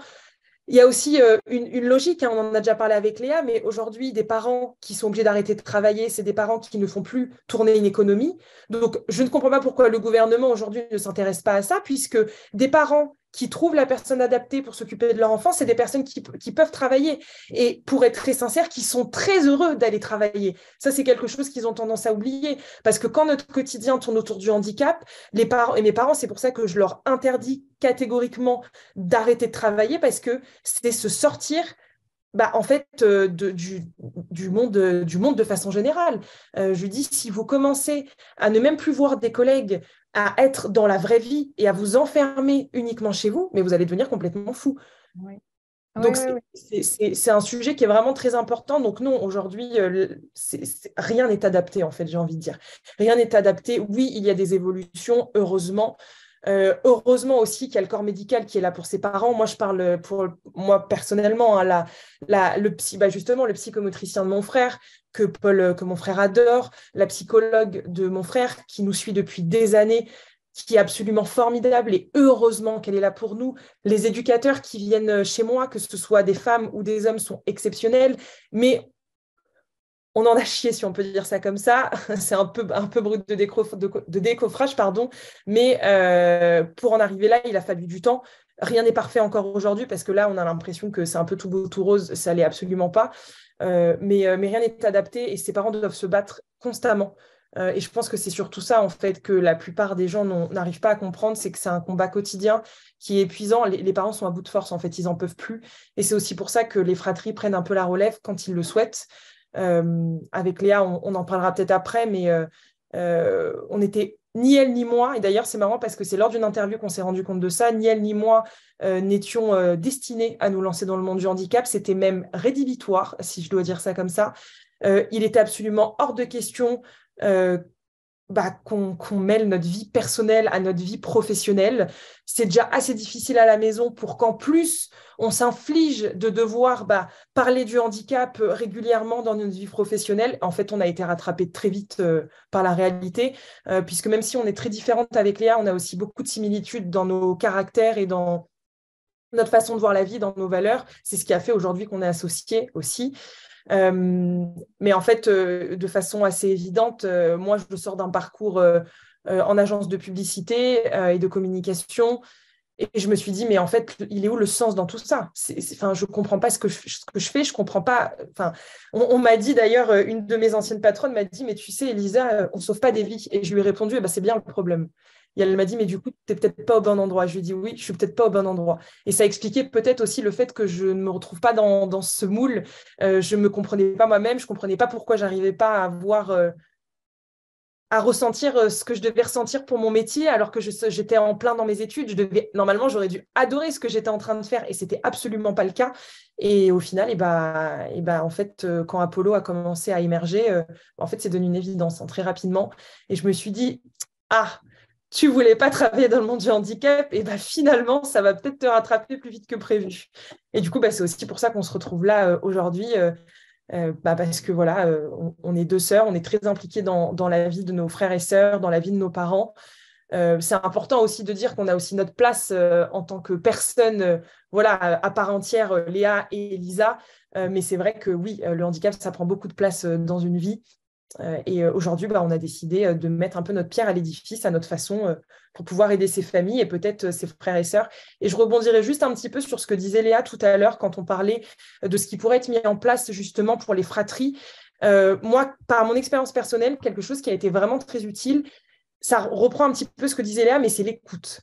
Speaker 2: Il y a aussi une logique, hein, on en a déjà parlé avec Léa, mais aujourd'hui, des parents qui sont obligés d'arrêter de travailler, c'est des parents qui ne font plus tourner une économie. Donc, je ne comprends pas pourquoi le gouvernement aujourd'hui ne s'intéresse pas à ça, puisque des parents qui trouvent la personne adaptée pour s'occuper de leur enfant, c'est des personnes qui peuvent travailler. Et pour être très sincère, qui sont très heureux d'aller travailler. Ça, c'est quelque chose qu'ils ont tendance à oublier. Parce que quand notre quotidien tourne autour du handicap, les parents, et mes parents, c'est pour ça que je leur interdis catégoriquement d'arrêter de travailler, parce que c'est se sortir en fait, du monde de façon générale. Je dis, si vous commencez à ne même plus voir des collègues, à être dans la vraie vie et à vous enfermer uniquement chez vous, mais vous allez devenir complètement fou.
Speaker 1: Oui.
Speaker 2: Donc,
Speaker 1: Oui.
Speaker 2: c'est un sujet qui est vraiment très important. Donc, non, aujourd'hui, rien n'est adapté, en fait, j'ai envie de dire. Rien n'est adapté. Oui, il y a des évolutions, heureusement. Heureusement aussi qu'il y a le corps médical qui est là pour ses parents. Moi, je parle pour moi personnellement, hein, justement, le psychomotricien de mon frère, que mon frère adore, la psychologue de mon frère qui nous suit depuis des années, qui est absolument formidable et heureusement qu'elle est là pour nous. Les éducateurs qui viennent chez moi, que ce soit des femmes ou des hommes, sont exceptionnels, mais on en a chié, si on peut dire ça comme ça. C'est un peu brut de décoffrage, pardon. Mais pour en arriver là, il a fallu du temps. Rien n'est parfait encore aujourd'hui parce que là, on a l'impression que c'est un peu tout beau, tout rose. Ça l'est absolument pas. Mais rien n'est adapté et ses parents doivent se battre constamment. Et je pense que c'est surtout ça, en fait, que la plupart des gens n'arrivent pas à comprendre, c'est que c'est un combat quotidien qui est épuisant. Les parents sont à bout de force, en fait, ils n'en peuvent plus. Et c'est aussi pour ça que les fratries prennent un peu la relève quand ils le souhaitent. Avec Léa, on en parlera peut-être après, mais on n'était ni elle ni moi, et d'ailleurs c'est marrant parce que c'est lors d'une interview qu'on s'est rendu compte de ça, ni elle ni moi n'étions destinés à nous lancer dans le monde du handicap, c'était même rédhibitoire, si je dois dire ça comme ça. Il était absolument hors de question qu'on mêle notre vie personnelle à notre vie professionnelle. C'est déjà assez difficile à la maison pour qu'en plus, on s'inflige de devoir parler du handicap régulièrement dans notre vie professionnelle. En fait, on a été rattrapé très vite par la réalité, puisque même si on est très différentes avec Léa, on a aussi beaucoup de similitudes dans nos caractères et dans notre façon de voir la vie, dans nos valeurs. C'est ce qui a fait aujourd'hui qu'on est associés aussi. Mais en fait, de façon assez évidente, moi, je sors d'un parcours en agence de publicité et de communication. Et je me suis dit, mais en fait, il est où le sens dans tout ça? Enfin, je ne comprends pas ce que je fais, je ne comprends pas. Enfin, on m'a dit d'ailleurs, une de mes anciennes patronnes m'a dit, mais tu sais, Elisa, on ne sauve pas des vies. Et je lui ai répondu, eh ben, c'est bien le problème. Et elle m'a dit, mais du coup, tu n'es peut-être pas au bon endroit. Je lui ai dit, oui, je ne suis peut-être pas au bon endroit. Et ça expliquait peut-être aussi le fait que je ne me retrouve pas dans ce moule. Je ne me comprenais pas moi-même, je ne comprenais pas pourquoi je n'arrivais pas à voir... à ressentir ce que je devais ressentir pour mon métier, alors que j'étais en plein dans mes études. Normalement, j'aurais dû adorer ce que j'étais en train de faire, et c'était absolument pas le cas. Et au final, en fait, quand Apollo a commencé à émerger, en fait, c'est devenu une évidence, hein, très rapidement. Et je me suis dit, ah, tu voulais pas travailler dans le monde du handicap, et finalement, ça va peut-être te rattraper plus vite que prévu. Et du coup, c'est aussi pour ça qu'on se retrouve là aujourd'hui. Parce que voilà, on est deux sœurs, on est très impliqués dans la vie de nos frères et sœurs, dans la vie de nos parents. C'est important aussi de dire qu'on a aussi notre place en tant que personne voilà, à part entière, Léa et Elisa. Mais c'est vrai que oui, le handicap, ça prend beaucoup de place dans une vie. Et aujourd'hui, on a décidé de mettre un peu notre pierre à l'édifice à notre façon pour pouvoir aider ces familles et peut-être ses frères et sœurs. Et je rebondirai juste un petit peu sur ce que disait Léa tout à l'heure quand on parlait de ce qui pourrait être mis en place justement pour les fratries. Moi, par mon expérience personnelle, quelque chose qui a été vraiment très utile, ça reprend un petit peu ce que disait Léa, mais c'est l'écoute.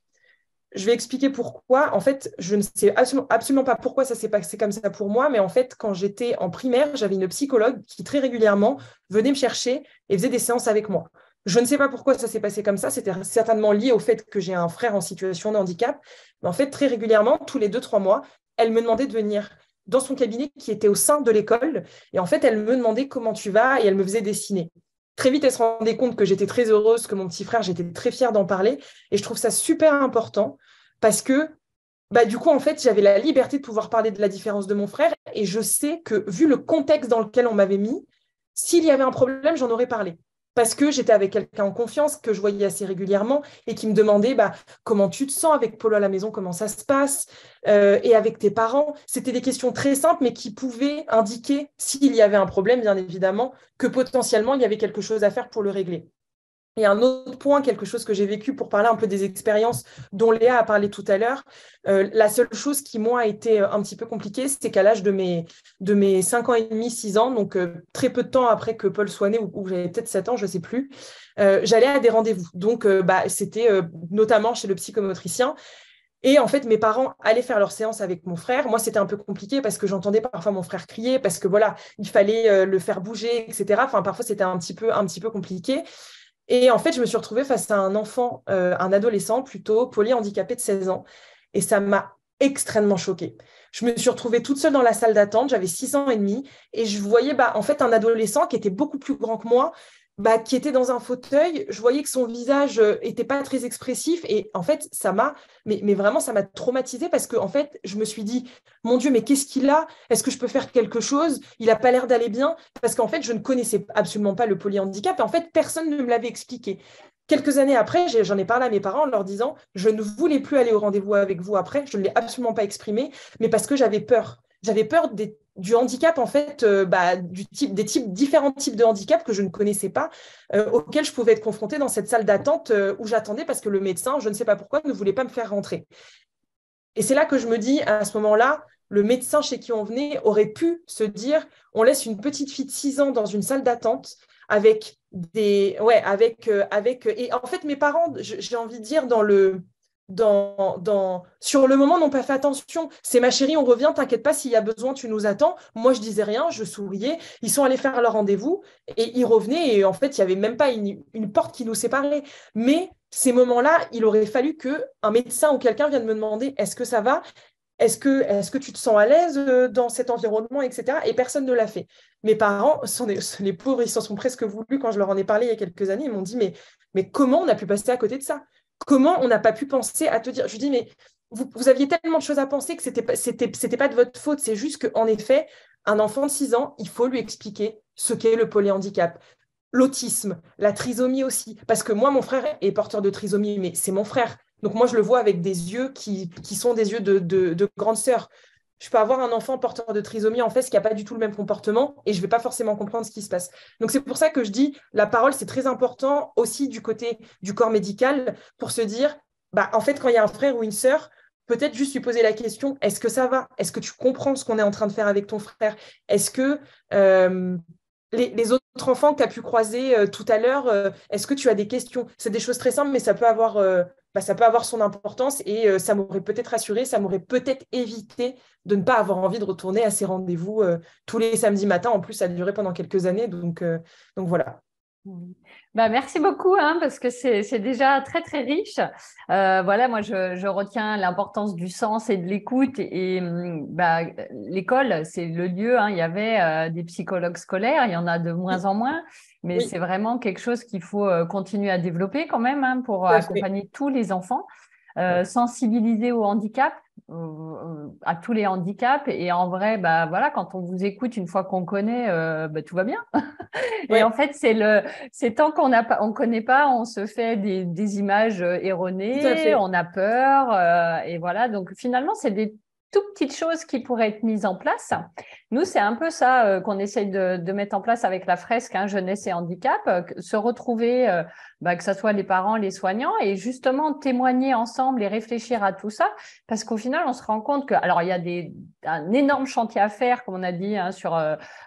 Speaker 2: Je vais expliquer pourquoi. En fait, je ne sais absolument pas pourquoi ça s'est passé comme ça pour moi, mais en fait, quand j'étais en primaire, j'avais une psychologue qui très régulièrement venait me chercher et faisait des séances avec moi. Je ne sais pas pourquoi ça s'est passé comme ça. C'était certainement lié au fait que j'ai un frère en situation de handicap. Mais en fait, très régulièrement, tous les 2-3 mois, elle me demandait de venir dans son cabinet qui était au sein de l'école. Et en fait, elle me demandait comment tu vas et elle me faisait dessiner. Très vite, elle se rendait compte que j'étais très heureuse, que mon petit frère, j'étais très fière d'en parler. Et je trouve ça super important parce que, du coup, en fait, j'avais la liberté de pouvoir parler de la différence de mon frère. Et je sais que, vu le contexte dans lequel on m'avait mis, s'il y avait un problème, j'en aurais parlé. Parce que j'étais avec quelqu'un en confiance, que je voyais assez régulièrement, et qui me demandait comment tu te sens avec Polo à la maison, comment ça se passe, et avec tes parents. C'était des questions très simples, mais qui pouvaient indiquer, s'il y avait un problème, bien évidemment, que potentiellement, il y avait quelque chose à faire pour le régler. Et un autre point, quelque chose que j'ai vécu pour parler un peu des expériences dont Léa a parlé tout à l'heure, la seule chose qui, moi, a été un petit peu compliquée, c'est qu'à l'âge de mes 5 ans et demi, 6 ans, donc très peu de temps après que Paul soit né, ou j'avais peut-être 7 ans, je ne sais plus, j'allais à des rendez-vous. Donc, c'était notamment chez le psychomotricien. Et en fait, mes parents allaient faire leur séance avec mon frère. Moi, c'était un peu compliqué parce que j'entendais parfois mon frère crier, parce que voilà, il fallait le faire bouger, etc. Enfin, parfois, c'était un petit peu compliqué. Et en fait, je me suis retrouvée face à un enfant, un adolescent plutôt, polyhandicapé de 16 ans. Et ça m'a extrêmement choquée. Je me suis retrouvée toute seule dans la salle d'attente, j'avais 6 ans et demi, et je voyais en fait un adolescent qui était beaucoup plus grand que moi, qui était dans un fauteuil. Je voyais que son visage était pas très expressif. Et en fait, mais vraiment, ça m'a traumatisée parce que en fait, je me suis dit, mon Dieu, mais qu'est-ce qu'il a? Est-ce que je peux faire quelque chose? Il n'a pas l'air d'aller bien. Parce qu'en fait, je ne connaissais absolument pas le polyhandicap. Et en fait, personne ne me l'avait expliqué. Quelques années après, j'en ai parlé à mes parents en leur disant, je ne voulais plus aller au rendez-vous avec vous après. Je ne l'ai absolument pas exprimé, mais parce que j'avais peur. J'avais peur du handicap, en fait, différents types de handicap que je ne connaissais pas, auxquels je pouvais être confrontée dans cette salle d'attente où j'attendais parce que le médecin, je ne sais pas pourquoi, ne voulait pas me faire rentrer. Et c'est là que je me dis, à ce moment-là, le médecin chez qui on venait aurait pu se dire, on laisse une petite fille de 6 ans dans une salle d'attente avec et en fait, mes parents, j'ai envie de dire, sur le moment, n'ont pas fait attention. C'est ma chérie, on revient, t'inquiète pas, s'il y a besoin, tu nous attends. Moi, je disais rien, je souriais. Ils sont allés faire leur rendez-vous et ils revenaient. Et en fait, il n'y avait même pas une porte qui nous séparait. Mais ces moments-là, il aurait fallu qu'un médecin ou quelqu'un vienne me demander, est-ce que ça va? Est-ce que tu te sens à l'aise dans cet environnement, etc. Et personne ne l'a fait. Mes parents, les pauvres, ils s'en sont presque voulus quand je leur en ai parlé il y a quelques années. Ils m'ont dit, mais comment on a pu passer à côté de ça? Comment on n'a pas pu penser à te dire? Je lui dis, mais vous aviez tellement de choses à penser que c'était pas de votre faute. C'est juste qu'en effet, un enfant de 6 ans, il faut lui expliquer ce qu'est le polyhandicap. L'autisme, la trisomie aussi. Parce que moi, mon frère est porteur de trisomie, mais c'est mon frère. Donc, moi, je le vois avec des yeux qui sont des yeux de grande sœur. Je peux avoir un enfant porteur de trisomie en fait qui n'a pas du tout le même comportement et je ne vais pas forcément comprendre ce qui se passe. Donc, c'est pour ça que je dis la parole, c'est très important aussi du côté du corps médical pour se dire, bah, en fait, quand il y a un frère ou une sœur, peut-être juste lui poser la question, est-ce que ça va? Est-ce que tu comprends ce qu'on est en train de faire avec ton frère? Est-ce que les autres enfants que tu as pu croiser tout à l'heure, est-ce que tu as des questions? C'est des choses très simples, mais ça peut avoir son importance et ça m'aurait peut-être rassuré, ça m'aurait peut-être évité de ne pas avoir envie de retourner à ces rendez-vous tous les samedis matins. En plus, ça a duré pendant quelques années, donc voilà.
Speaker 1: Oui. Bah, merci beaucoup, hein, parce que c'est déjà très, très riche. Voilà, moi, je retiens l'importance du sens et de l'écoute. Et bah, l'école, c'est le lieu. Hein, il y avait des psychologues scolaires, il y en a de moins en moins, mais
Speaker 2: Oui,
Speaker 1: c'est vraiment quelque chose qu'il faut continuer à développer quand même, hein, pour
Speaker 2: tout à fait.
Speaker 1: accompagner tous les enfants.
Speaker 2: Ouais.
Speaker 1: Sensibiliser au handicap, à tous les handicaps. Et en vrai, bah, voilà, quand on vous écoute, une fois qu'on connaît, bah, tout va bien. Et en
Speaker 2: Ouais,
Speaker 1: fait, c'est tant on connaît pas, on se fait des images
Speaker 2: tout à
Speaker 1: erronées,
Speaker 2: fait.
Speaker 1: on a peur, et voilà. Donc finalement, c'est des tout petites choses qui pourraient être mises en place. Nous, c'est un peu ça qu'on essaye de mettre en place avec la fresque, hein, jeunesse et handicap, se retrouver, bah, que ce soit les parents, les soignants, et justement témoigner ensemble et réfléchir à tout ça, parce qu'au final, on se rend compte que, alors il y a un énorme chantier à faire, comme on a dit, hein, sur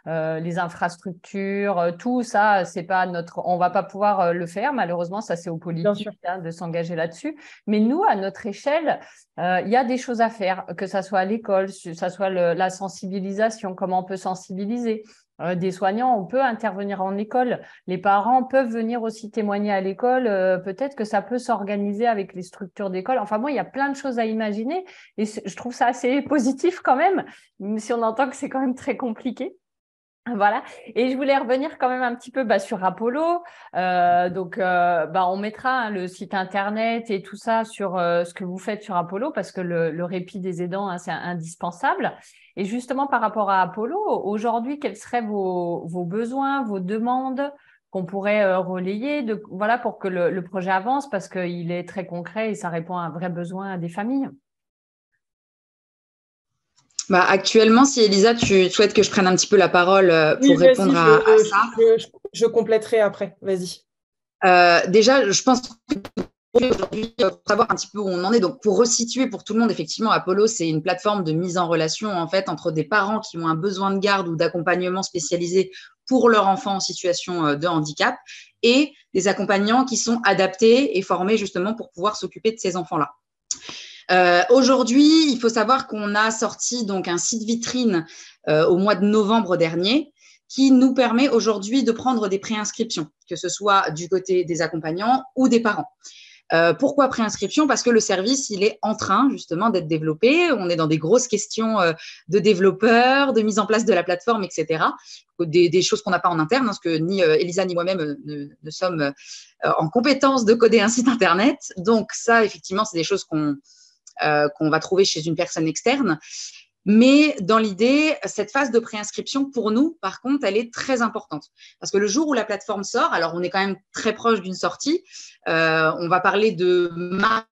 Speaker 1: les infrastructures, tout ça, c'est pas on va pas pouvoir le faire. Malheureusement, ça c'est aux
Speaker 2: Bien sûr.
Speaker 1: politiques, hein, de s'engager là-dessus. Mais nous, à notre échelle, il y a des choses à faire, que ça soit à l'école, que ça soit la sensibilisation, comment on peut sensibiliser. Des soignants, on peut intervenir en école. Les parents peuvent venir aussi témoigner à l'école. Peut-être que ça peut s'organiser avec les structures d'école. Enfin, moi, il y a plein de choses à imaginer et je trouve ça assez positif quand même, même si on entend que c'est quand même très compliqué. Voilà. Et je voulais revenir quand même un petit peu, bah, sur Apollo. Donc, bah, on mettra, hein, le site internet et tout ça sur ce que vous faites sur Apollo, parce que le répit des aidants, hein, c'est indispensable. Et justement, par rapport à Apollo, aujourd'hui, quels seraient vos besoins, vos demandes qu'on pourrait relayer, voilà, pour que le projet avance, parce qu'il est très concret et ça répond à un vrai besoin des familles.
Speaker 3: Bah, actuellement, si Elisa, tu souhaites que je prenne un petit peu la parole
Speaker 2: Oui,
Speaker 3: pour
Speaker 2: vas-y,
Speaker 3: répondre à ça.
Speaker 2: je compléterai après. Vas-y.
Speaker 3: Déjà, je pense aujourd'hui, pour savoir un petit peu où on en est, donc pour resituer pour tout le monde, effectivement, Apollo, c'est une plateforme de mise en relation en fait entre des parents qui ont un besoin de garde ou d'accompagnement spécialisé pour leur enfant en situation de handicap et des accompagnants qui sont adaptés et formés justement pour pouvoir s'occuper de ces enfants-là. Aujourd'hui, il faut savoir qu'on a sorti donc un site vitrine au mois de novembre dernier qui nous permet aujourd'hui de prendre des préinscriptions, que ce soit du côté des accompagnants ou des parents. Pourquoi préinscription? Parce que le service, il est en train justement d'être développé. On est dans des grosses questions de développeurs, de mise en place de la plateforme, etc. Des choses qu'on n'a pas en interne, parce que ni Elisa ni moi-même ne sommes en compétence de coder un site internet. Donc ça, effectivement, c'est des choses qu'on va trouver chez une personne externe. Mais dans l'idée, cette phase de préinscription, pour nous, par contre, elle est très importante. Parce que le jour où la plateforme sort, alors on est quand même très proche d'une sortie, on va parler de mars,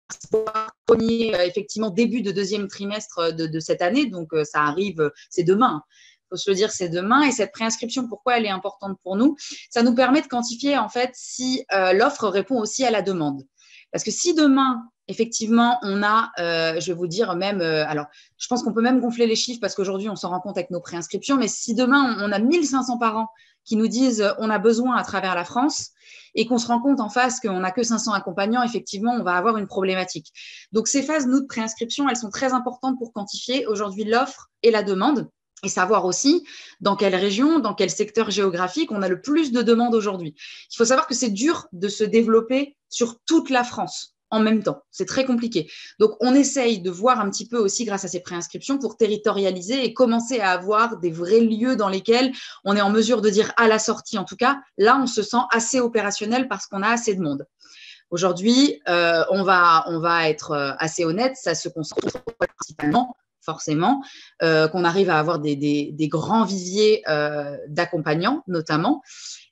Speaker 3: effectivement, début de deuxième trimestre de cette année, donc ça arrive, c'est demain. Il faut se le dire, c'est demain. Et cette préinscription, pourquoi elle est importante pour nous? Ça nous permet de quantifier, en fait, si l'offre répond aussi à la demande. Parce que si demain, effectivement, on a, je vais vous dire même, alors, je pense qu'on peut même gonfler les chiffres parce qu'aujourd'hui, on s'en rend compte avec nos préinscriptions, mais si demain, on a 1500 parents qui nous disent on a besoin à travers la France et qu'on se rend compte en face qu'on n'a que 500 accompagnants, effectivement, on va avoir une problématique. Donc, ces phases, nous, de préinscription, elles sont très importantes pour quantifier aujourd'hui l'offre et la demande et savoir aussi dans quelle région, dans quel secteur géographique on a le plus de demandes aujourd'hui. Il faut savoir que c'est dur de se développer sur toute la France en même temps. C'est très compliqué. Donc, on essaye de voir un petit peu aussi grâce à ces préinscriptions pour territorialiser et commencer à avoir des vrais lieux dans lesquels on est en mesure de dire à la sortie, en tout cas, là, on se sent assez opérationnel parce qu'on a assez de monde. Aujourd'hui, on va être assez honnête, ça se concentre principalement forcément, qu'on arrive à avoir des grands viviers d'accompagnants, notamment.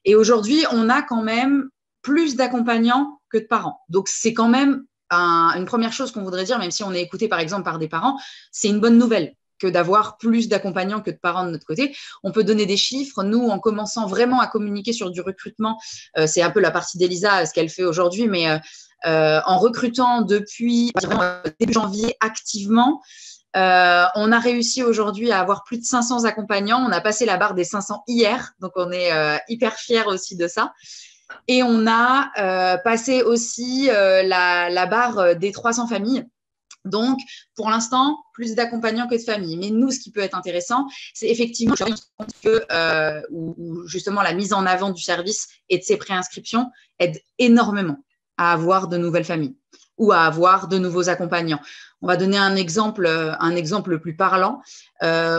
Speaker 3: Et aujourd'hui, on a quand même plus d'accompagnants que de parents. Donc, c'est quand même une première chose qu'on voudrait dire, même si on est écouté par exemple par des parents, c'est une bonne nouvelle que d'avoir plus d'accompagnants que de parents de notre côté. On peut donner des chiffres. Nous, en commençant vraiment à communiquer sur du recrutement, c'est un peu la partie d'Elisa, ce qu'elle fait aujourd'hui, mais en recrutant depuis début janvier activement, on a réussi aujourd'hui à avoir plus de 500 accompagnants. On a passé la barre des 500 hier, donc on est hyper fiers aussi de ça. Et on a passé aussi la barre des 300 familles. Donc, pour l'instant, plus d'accompagnants que de familles. Mais nous, ce qui peut être intéressant, c'est effectivement que où justement la mise en avant du service et de ses préinscriptions aide énormément à avoir de nouvelles familles ou à avoir de nouveaux accompagnants. On va donner un exemple plus parlant.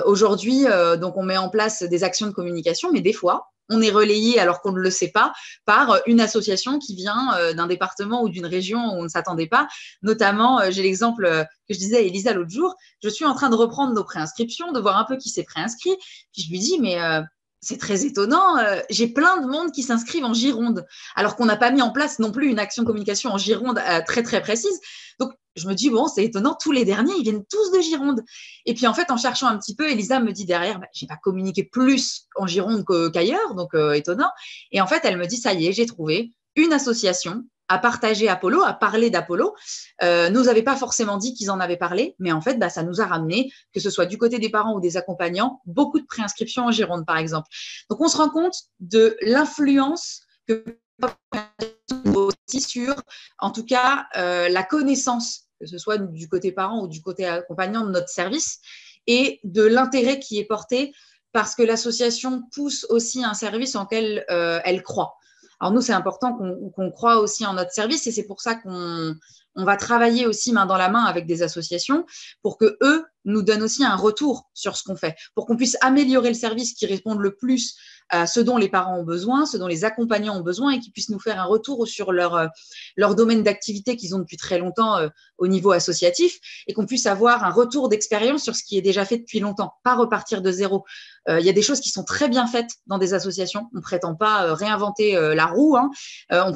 Speaker 3: Aujourd'hui, donc on met en place des actions de communication, mais des fois, on est relayé, alors qu'on ne le sait pas, par une association qui vient d'un département ou d'une région où on ne s'attendait pas. Notamment, j'ai l'exemple que je disais à Elisa l'autre jour, je suis en train de reprendre nos préinscriptions, de voir un peu qui s'est préinscrit. Puis je lui dis, mais c'est très étonnant, j'ai plein de monde qui s'inscrivent en Gironde, alors qu'on n'a pas mis en place non plus une action de communication en Gironde très, très précise. Donc, je me dis, bon, c'est étonnant, tous les derniers, ils viennent tous de Gironde. Et puis, en fait, en cherchant un petit peu, Elisa me dit derrière, j'ai pas communiqué plus en Gironde qu'ailleurs, donc étonnant. Et en fait, elle me dit, ça y est, j'ai trouvé une association à partager Apollo, à parler d'Apollo. Nous avait pas forcément dit qu'ils en avaient parlé, mais en fait, ça nous a ramené, que ce soit du côté des parents ou des accompagnants, beaucoup de préinscriptions en Gironde, par exemple. Donc, on se rend compte de l'influence que aussi sur, en tout cas, la connaissance, que ce soit du côté parent ou du côté accompagnant de notre service, et de l'intérêt qui est porté parce que l'association pousse aussi un service en lequel elle croit. Alors nous, c'est important qu'on croit aussi en notre service et c'est pour ça qu'on va travailler aussi main dans la main avec des associations pour que eux nous donnent aussi un retour sur ce qu'on fait, pour qu'on puisse améliorer le service qui réponde le plus à ce dont les parents ont besoin, ce dont les accompagnants ont besoin et qui puissent nous faire un retour sur leur domaine d'activité qu'ils ont depuis très longtemps au niveau associatif et qu'on puisse avoir un retour d'expérience sur ce qui est déjà fait depuis longtemps, pas repartir de zéro. Il y a des choses qui sont très bien faites dans des associations. On ne prétend pas réinventer la roue, hein. On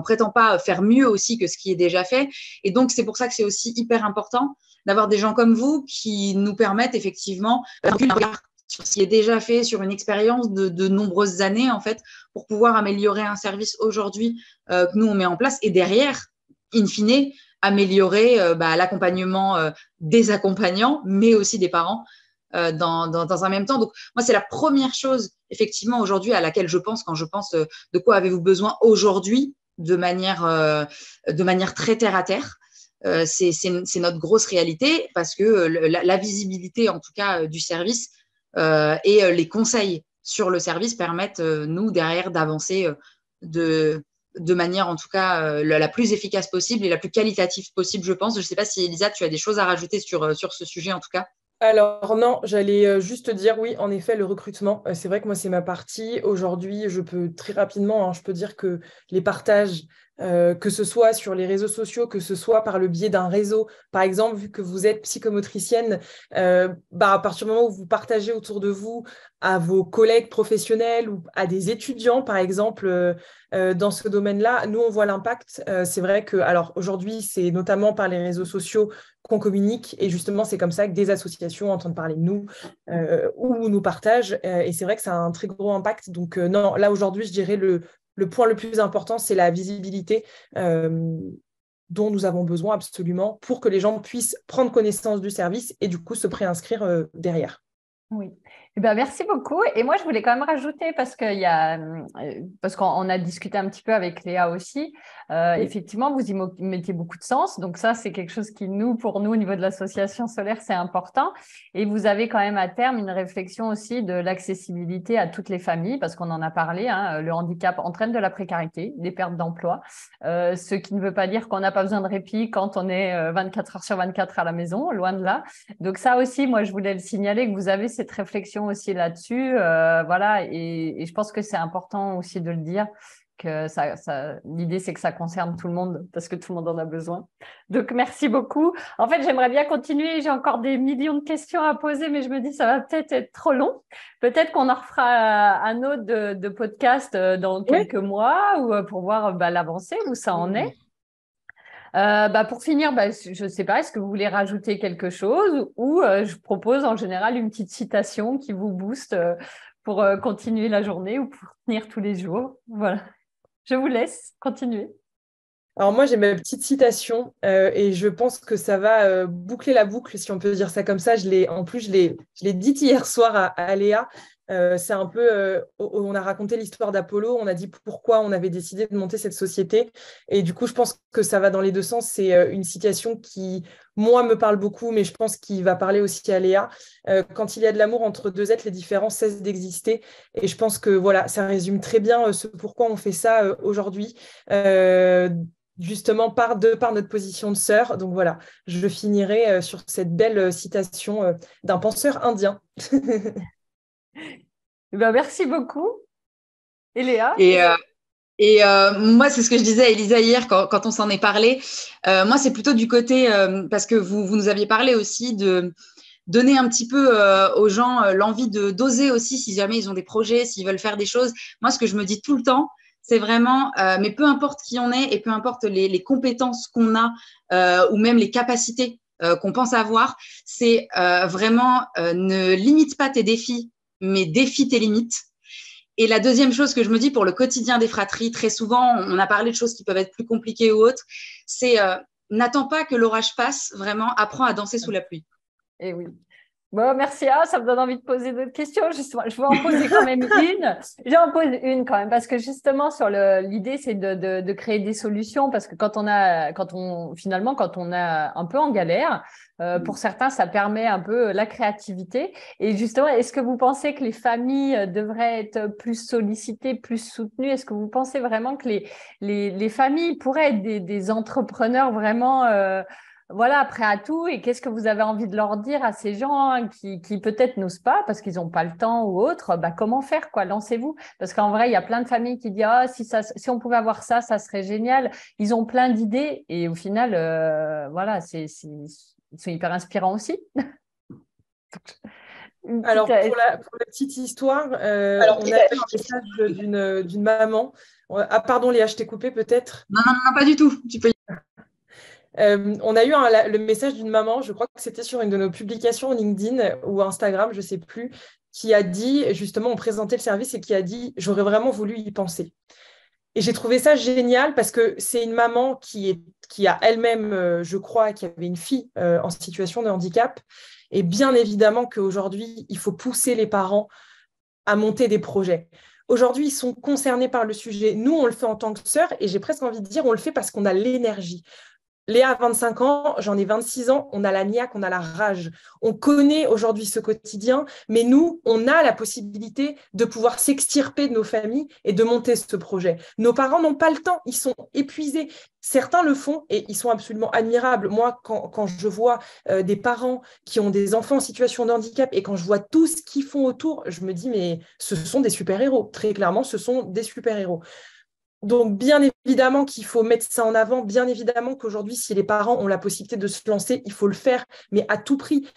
Speaker 3: prétend pas faire mieux aussi que ce qui est déjà fait. Et donc, c'est pour ça que c'est aussi hyper important d'avoir des gens comme vous qui nous permettent effectivement un regard sur ce qui est déjà fait, sur une expérience de nombreuses années, en fait, pour pouvoir améliorer un service aujourd'hui que nous, on met en place. Et derrière, in fine, améliorer l'accompagnement des accompagnants, mais aussi des parents dans un même temps. Donc, moi, c'est la première chose, effectivement, aujourd'hui à laquelle je pense quand je pense de quoi avez-vous besoin aujourd'hui de manière très terre à terre. C'est notre grosse réalité parce que la visibilité, en tout cas, du service et les conseils sur le service permettent, nous, derrière, d'avancer de manière, en tout cas, la plus efficace possible et la plus qualitative possible, je pense. Je ne sais pas si, Elisa, tu as des choses à rajouter sur ce sujet, en tout cas.
Speaker 2: Alors non, j'allais juste dire oui, en effet, le recrutement, c'est vrai que moi, c'est ma partie. Aujourd'hui, je peux très rapidement, je peux dire que les partages, que ce soit sur les réseaux sociaux, que ce soit par le biais d'un réseau, par exemple, vu que vous êtes psychomotricienne, à partir du moment où vous partagez autour de vous à vos collègues professionnels ou à des étudiants, par exemple, dans ce domaine-là, nous, on voit l'impact. C'est vrai que, alors aujourd'hui, c'est notamment par les réseaux sociaux qu'on communique et justement, c'est comme ça que des associations entendent parler de nous ou nous partagent et c'est vrai que ça a un très gros impact. Donc non, là aujourd'hui, je dirais le point le plus important, c'est la visibilité dont nous avons besoin absolument pour que les gens puissent prendre connaissance du service et du coup se préinscrire derrière.
Speaker 1: Oui. Eh bien, merci beaucoup. Et moi, je voulais quand même rajouter, parce qu'on a discuté un petit peu avec Léa aussi, effectivement, vous y mettez beaucoup de sens. Donc ça, c'est quelque chose qui, pour nous, au niveau de l'association solaire, c'est important. Et vous avez quand même à terme une réflexion aussi de l'accessibilité à toutes les familles, parce qu'on en a parlé, hein, le handicap entraîne de la précarité, des pertes d'emploi, ce qui ne veut pas dire qu'on n'a pas besoin de répit quand on est 24 heures sur 24 à la maison, loin de là. Donc ça aussi, moi, je voulais le signaler que vous avez cette réflexion aussi là-dessus, voilà, et je pense que c'est important aussi de le dire que l'idée c'est que ça concerne tout le monde parce que tout le monde en a besoin. Donc merci beaucoup. En fait, j'aimerais bien continuer. J'ai encore des millions de questions à poser, mais je me dis ça va peut-être être trop long. Peut-être qu'on en refera un autre de podcast dans quelques mois ou pour voir l'avancée où ça en est. Pour finir, je ne sais pas, est-ce que vous voulez rajouter quelque chose ou je propose en général une petite citation qui vous booste pour continuer la journée ou pour tenir tous les jours. Voilà, je vous laisse continuer.
Speaker 2: Alors moi, j'ai ma petite citation et je pense que ça va boucler la boucle, si on peut dire ça comme ça. En plus, je l'ai dit hier soir à Léa. C'est un peu, on a raconté l'histoire d'Apollo, on a dit pourquoi on avait décidé de monter cette société. Et du coup, je pense que ça va dans les deux sens. C'est une citation qui, moi, me parle beaucoup, mais je pense qu'il va parler aussi à Léa. Quand il y a de l'amour entre deux êtres, les différences cessent d'exister. Et je pense que voilà, ça résume très bien ce pourquoi on fait ça aujourd'hui. Justement par notre position de sœur. Donc voilà, je finirai sur cette belle citation d'un penseur indien.
Speaker 1: Merci beaucoup. Et Léa?
Speaker 3: Moi, c'est ce que je disais à Elisa hier quand on s'en est parlé. Moi, c'est plutôt du côté, parce que vous nous aviez parlé aussi de donner un petit peu aux gens l'envie d'oser aussi si jamais ils ont des projets, s'ils veulent faire des choses. Moi, ce que je me dis tout le temps, c'est vraiment, mais peu importe qui on est et peu importe les compétences qu'on a ou même les capacités qu'on pense avoir, c'est vraiment ne limite pas tes défis, mais défie tes limites. Et la deuxième chose que je me dis pour le quotidien des fratries, très souvent, on a parlé de choses qui peuvent être plus compliquées ou autres, c'est n'attends pas que l'orage passe, vraiment, apprends à danser sous la pluie.
Speaker 1: Eh oui. Bon, merci. Ça me donne envie de poser d'autres questions. Justement, je vais en poser quand même une. J'en pose une quand même parce que justement, l'idée, c'est de créer des solutions parce que quand on est un peu en galère, pour certains, ça permet un peu la créativité. Et justement, est-ce que vous pensez que les familles devraient être plus sollicitées, plus soutenues? Est-ce que vous pensez vraiment que les familles pourraient être des entrepreneurs vraiment voilà, prêt à tout. Et qu'est-ce que vous avez envie de leur dire à ces gens qui peut-être n'osent pas parce qu'ils n'ont pas le temps ou autre, comment faire, quoi? Lancez-vous. Parce qu'en vrai, il y a plein de familles qui disent, si on pouvait avoir ça, ça serait génial. Ils ont plein d'idées et au final, voilà, ils sont hyper inspirants aussi.
Speaker 2: Alors, pour la petite histoire, on a eu un message d'une maman. Ah, pardon, Léa, je t'ai coupé peut-être?
Speaker 3: Non, pas du tout. Tu peux.
Speaker 2: On a eu le message d'une maman, je crois que c'était sur une de nos publications LinkedIn ou Instagram, je ne sais plus, qui a dit, justement, on présentait le service et qui a dit « J'aurais vraiment voulu y penser ». Et j'ai trouvé ça génial parce que c'est une maman qui a elle-même, je crois, qui avait une fille en situation de handicap. Et bien évidemment qu'aujourd'hui, il faut pousser les parents à monter des projets. Aujourd'hui, ils sont concernés par le sujet. Nous, on le fait en tant que sœurs et j'ai presque envie de dire, on le fait parce qu'on a l'énergie. Léa a 25 ans, j'en ai 26 ans, on a la niaque, on a la rage. On connaît aujourd'hui ce quotidien, mais nous, on a la possibilité de pouvoir s'extirper de nos familles et de monter ce projet. Nos parents n'ont pas le temps, ils sont épuisés. Certains le font et ils sont absolument admirables. Moi, quand je vois des parents qui ont des enfants en situation de handicap et quand je vois tout ce qu'ils font autour, je me dis, mais ce sont des super-héros. Très clairement, ce sont des super-héros. Donc, bien évidemment qu'il faut mettre ça en avant, bien évidemment qu'aujourd'hui, si les parents ont la possibilité de se lancer, il faut le faire, mais à tout prix.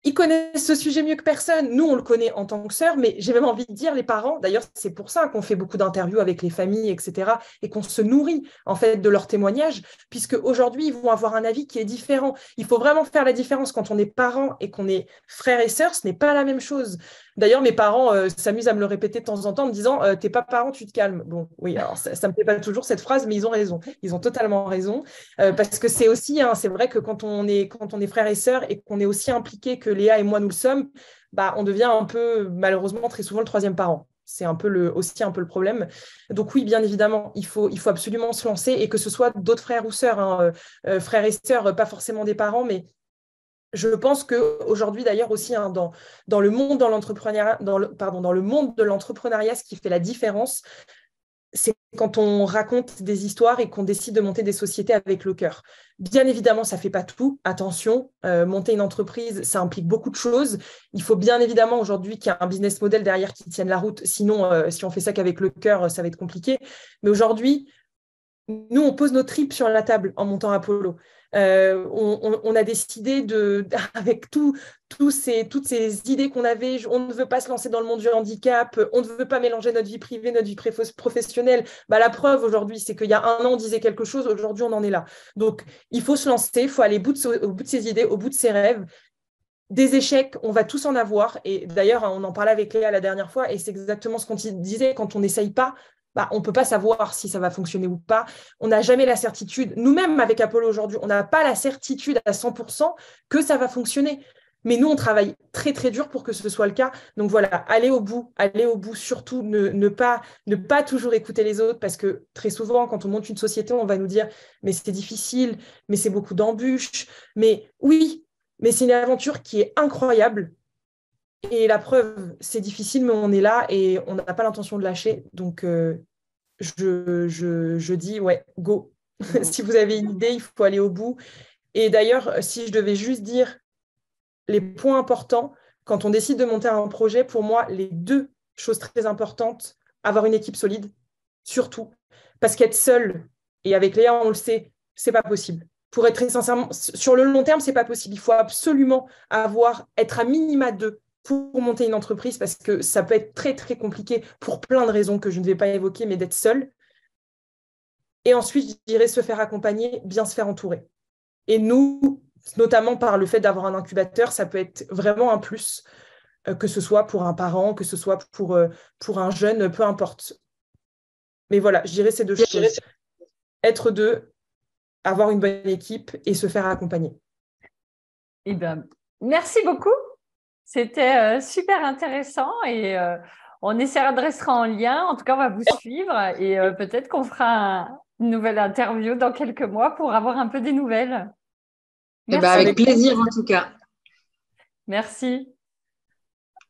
Speaker 2: Ils connaissent ce sujet mieux que personne. Nous, on le connaît en tant que sœur, mais j'ai même envie de dire les parents. D'ailleurs, c'est pour ça qu'on fait beaucoup d'interviews avec les familles, etc., et qu'on se nourrit en fait de leurs témoignages, puisque aujourd'hui, ils vont avoir un avis qui est différent. Il faut vraiment faire la différence quand on est parent et qu'on est frère et sœur. Ce n'est pas la même chose. D'ailleurs, mes parents s'amusent à me le répéter de temps en temps en me disant t'es pas parent, tu te calmes. Bon, oui, alors ça me plaît pas toujours cette phrase, mais ils ont raison. Ils ont totalement raison. Parce que c'est aussi, c'est vrai que quand on est frères et sœurs et qu'on est aussi impliqués que Léa et moi nous le sommes, on devient un peu, malheureusement, très souvent le troisième parent. C'est aussi un peu le problème. Donc oui, bien évidemment, il faut absolument se lancer et que ce soit d'autres frères ou sœurs, frères et sœurs, pas forcément des parents, mais je pense qu'aujourd'hui, d'ailleurs, aussi, dans le monde dans le monde de l'entrepreneuriat, ce qui fait la différence, c'est quand on raconte des histoires et qu'on décide de monter des sociétés avec le cœur. Bien évidemment, ça ne fait pas tout. Attention, monter une entreprise, ça implique beaucoup de choses. Il faut bien évidemment aujourd'hui qu'il y ait un business model derrière qui tienne la route. Sinon, si on fait ça qu'avec le cœur, ça va être compliqué. Mais aujourd'hui, nous, on pose nos tripes sur la table en montant Apollo. On a décidé avec toutes ces idées qu'on avait, on ne veut pas se lancer dans le monde du handicap, on ne veut pas mélanger notre vie privée, notre vie professionnelle. Bah, la preuve aujourd'hui, c'est qu'il y a un an, on disait quelque chose, aujourd'hui, on en est là. Donc, il faut se lancer, il faut aller au bout de ses idées, au bout de ses rêves. Des échecs, on va tous en avoir. Et d'ailleurs, on en parlait avec Léa la dernière fois, et c'est exactement ce qu'on disait, quand on n'essaye pas, bah, on ne peut pas savoir si ça va fonctionner ou pas. On n'a jamais la certitude. Nous-mêmes, avec Apollo aujourd'hui, on n'a pas la certitude à 100% que ça va fonctionner. Mais nous, on travaille très, très dur pour que ce soit le cas. Donc voilà, allez au bout, surtout ne pas toujours écouter les autres, parce que très souvent, quand on monte une société, on va nous dire « mais c'est difficile, mais c'est beaucoup d'embûches ». Mais oui, mais c'est une aventure qui est incroyable. Et la preuve, c'est difficile, mais on est là et on n'a pas l'intention de lâcher. Donc, je dis, ouais, go. Si vous avez une idée, il faut aller au bout. Et d'ailleurs, si je devais juste dire les points importants, quand on décide de monter un projet, pour moi, les 2 choses très importantes, avoir une équipe solide, surtout. Parce qu'être seul, et avec Léa, on le sait, c'est pas possible. Pour être très sincèrement, sur le long terme, c'est pas possible. Il faut absolument être à minima 2 pour monter une entreprise, parce que ça peut être très, très compliqué pour plein de raisons que je ne vais pas évoquer, mais d'être seul. Et ensuite, je dirais se faire accompagner, bien se faire entourer. Et nous, notamment par le fait d'avoir un incubateur, ça peut être vraiment un plus, que ce soit pour un parent, que ce soit pour un jeune, peu importe. Mais voilà, je dirais ces 2 choses. Être 2, avoir une bonne équipe et se faire accompagner.
Speaker 1: Eh bien, merci beaucoup. C'était super intéressant et on essaiera de rester en lien. En tout cas, on va vous suivre et peut-être qu'on fera une nouvelle interview dans quelques mois pour avoir un peu des nouvelles.
Speaker 3: Merci. Avec plaisir en tout cas.
Speaker 1: Merci.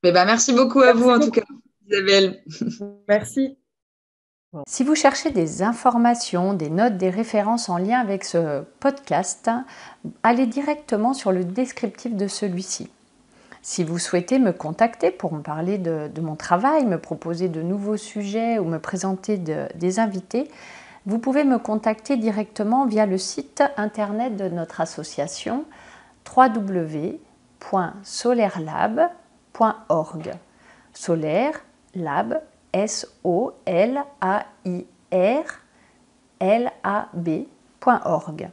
Speaker 3: Merci beaucoup à vous en tout cas, Isabelle.
Speaker 2: Merci.
Speaker 1: Si vous cherchez des informations, des notes, des références en lien avec ce podcast, allez directement sur le descriptif de celui-ci. Si vous souhaitez me contacter pour me parler de mon travail, me proposer de nouveaux sujets ou me présenter des invités, vous pouvez me contacter directement via le site internet de notre association www.solerlab.org. Solaire, Lab, SOLAIRLAB.org.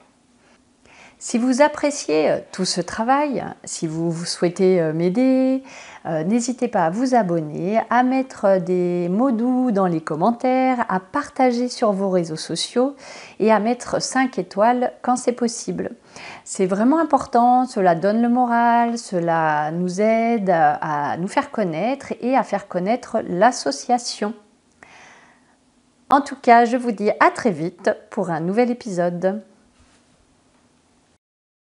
Speaker 1: Si vous appréciez tout ce travail, si vous souhaitez m'aider, n'hésitez pas à vous abonner, à mettre des mots doux dans les commentaires, à partager sur vos réseaux sociaux et à mettre 5 étoiles quand c'est possible. C'est vraiment important, cela donne le moral, cela nous aide à nous faire connaître et à faire connaître l'association. En tout cas, je vous dis à très vite pour un nouvel épisode.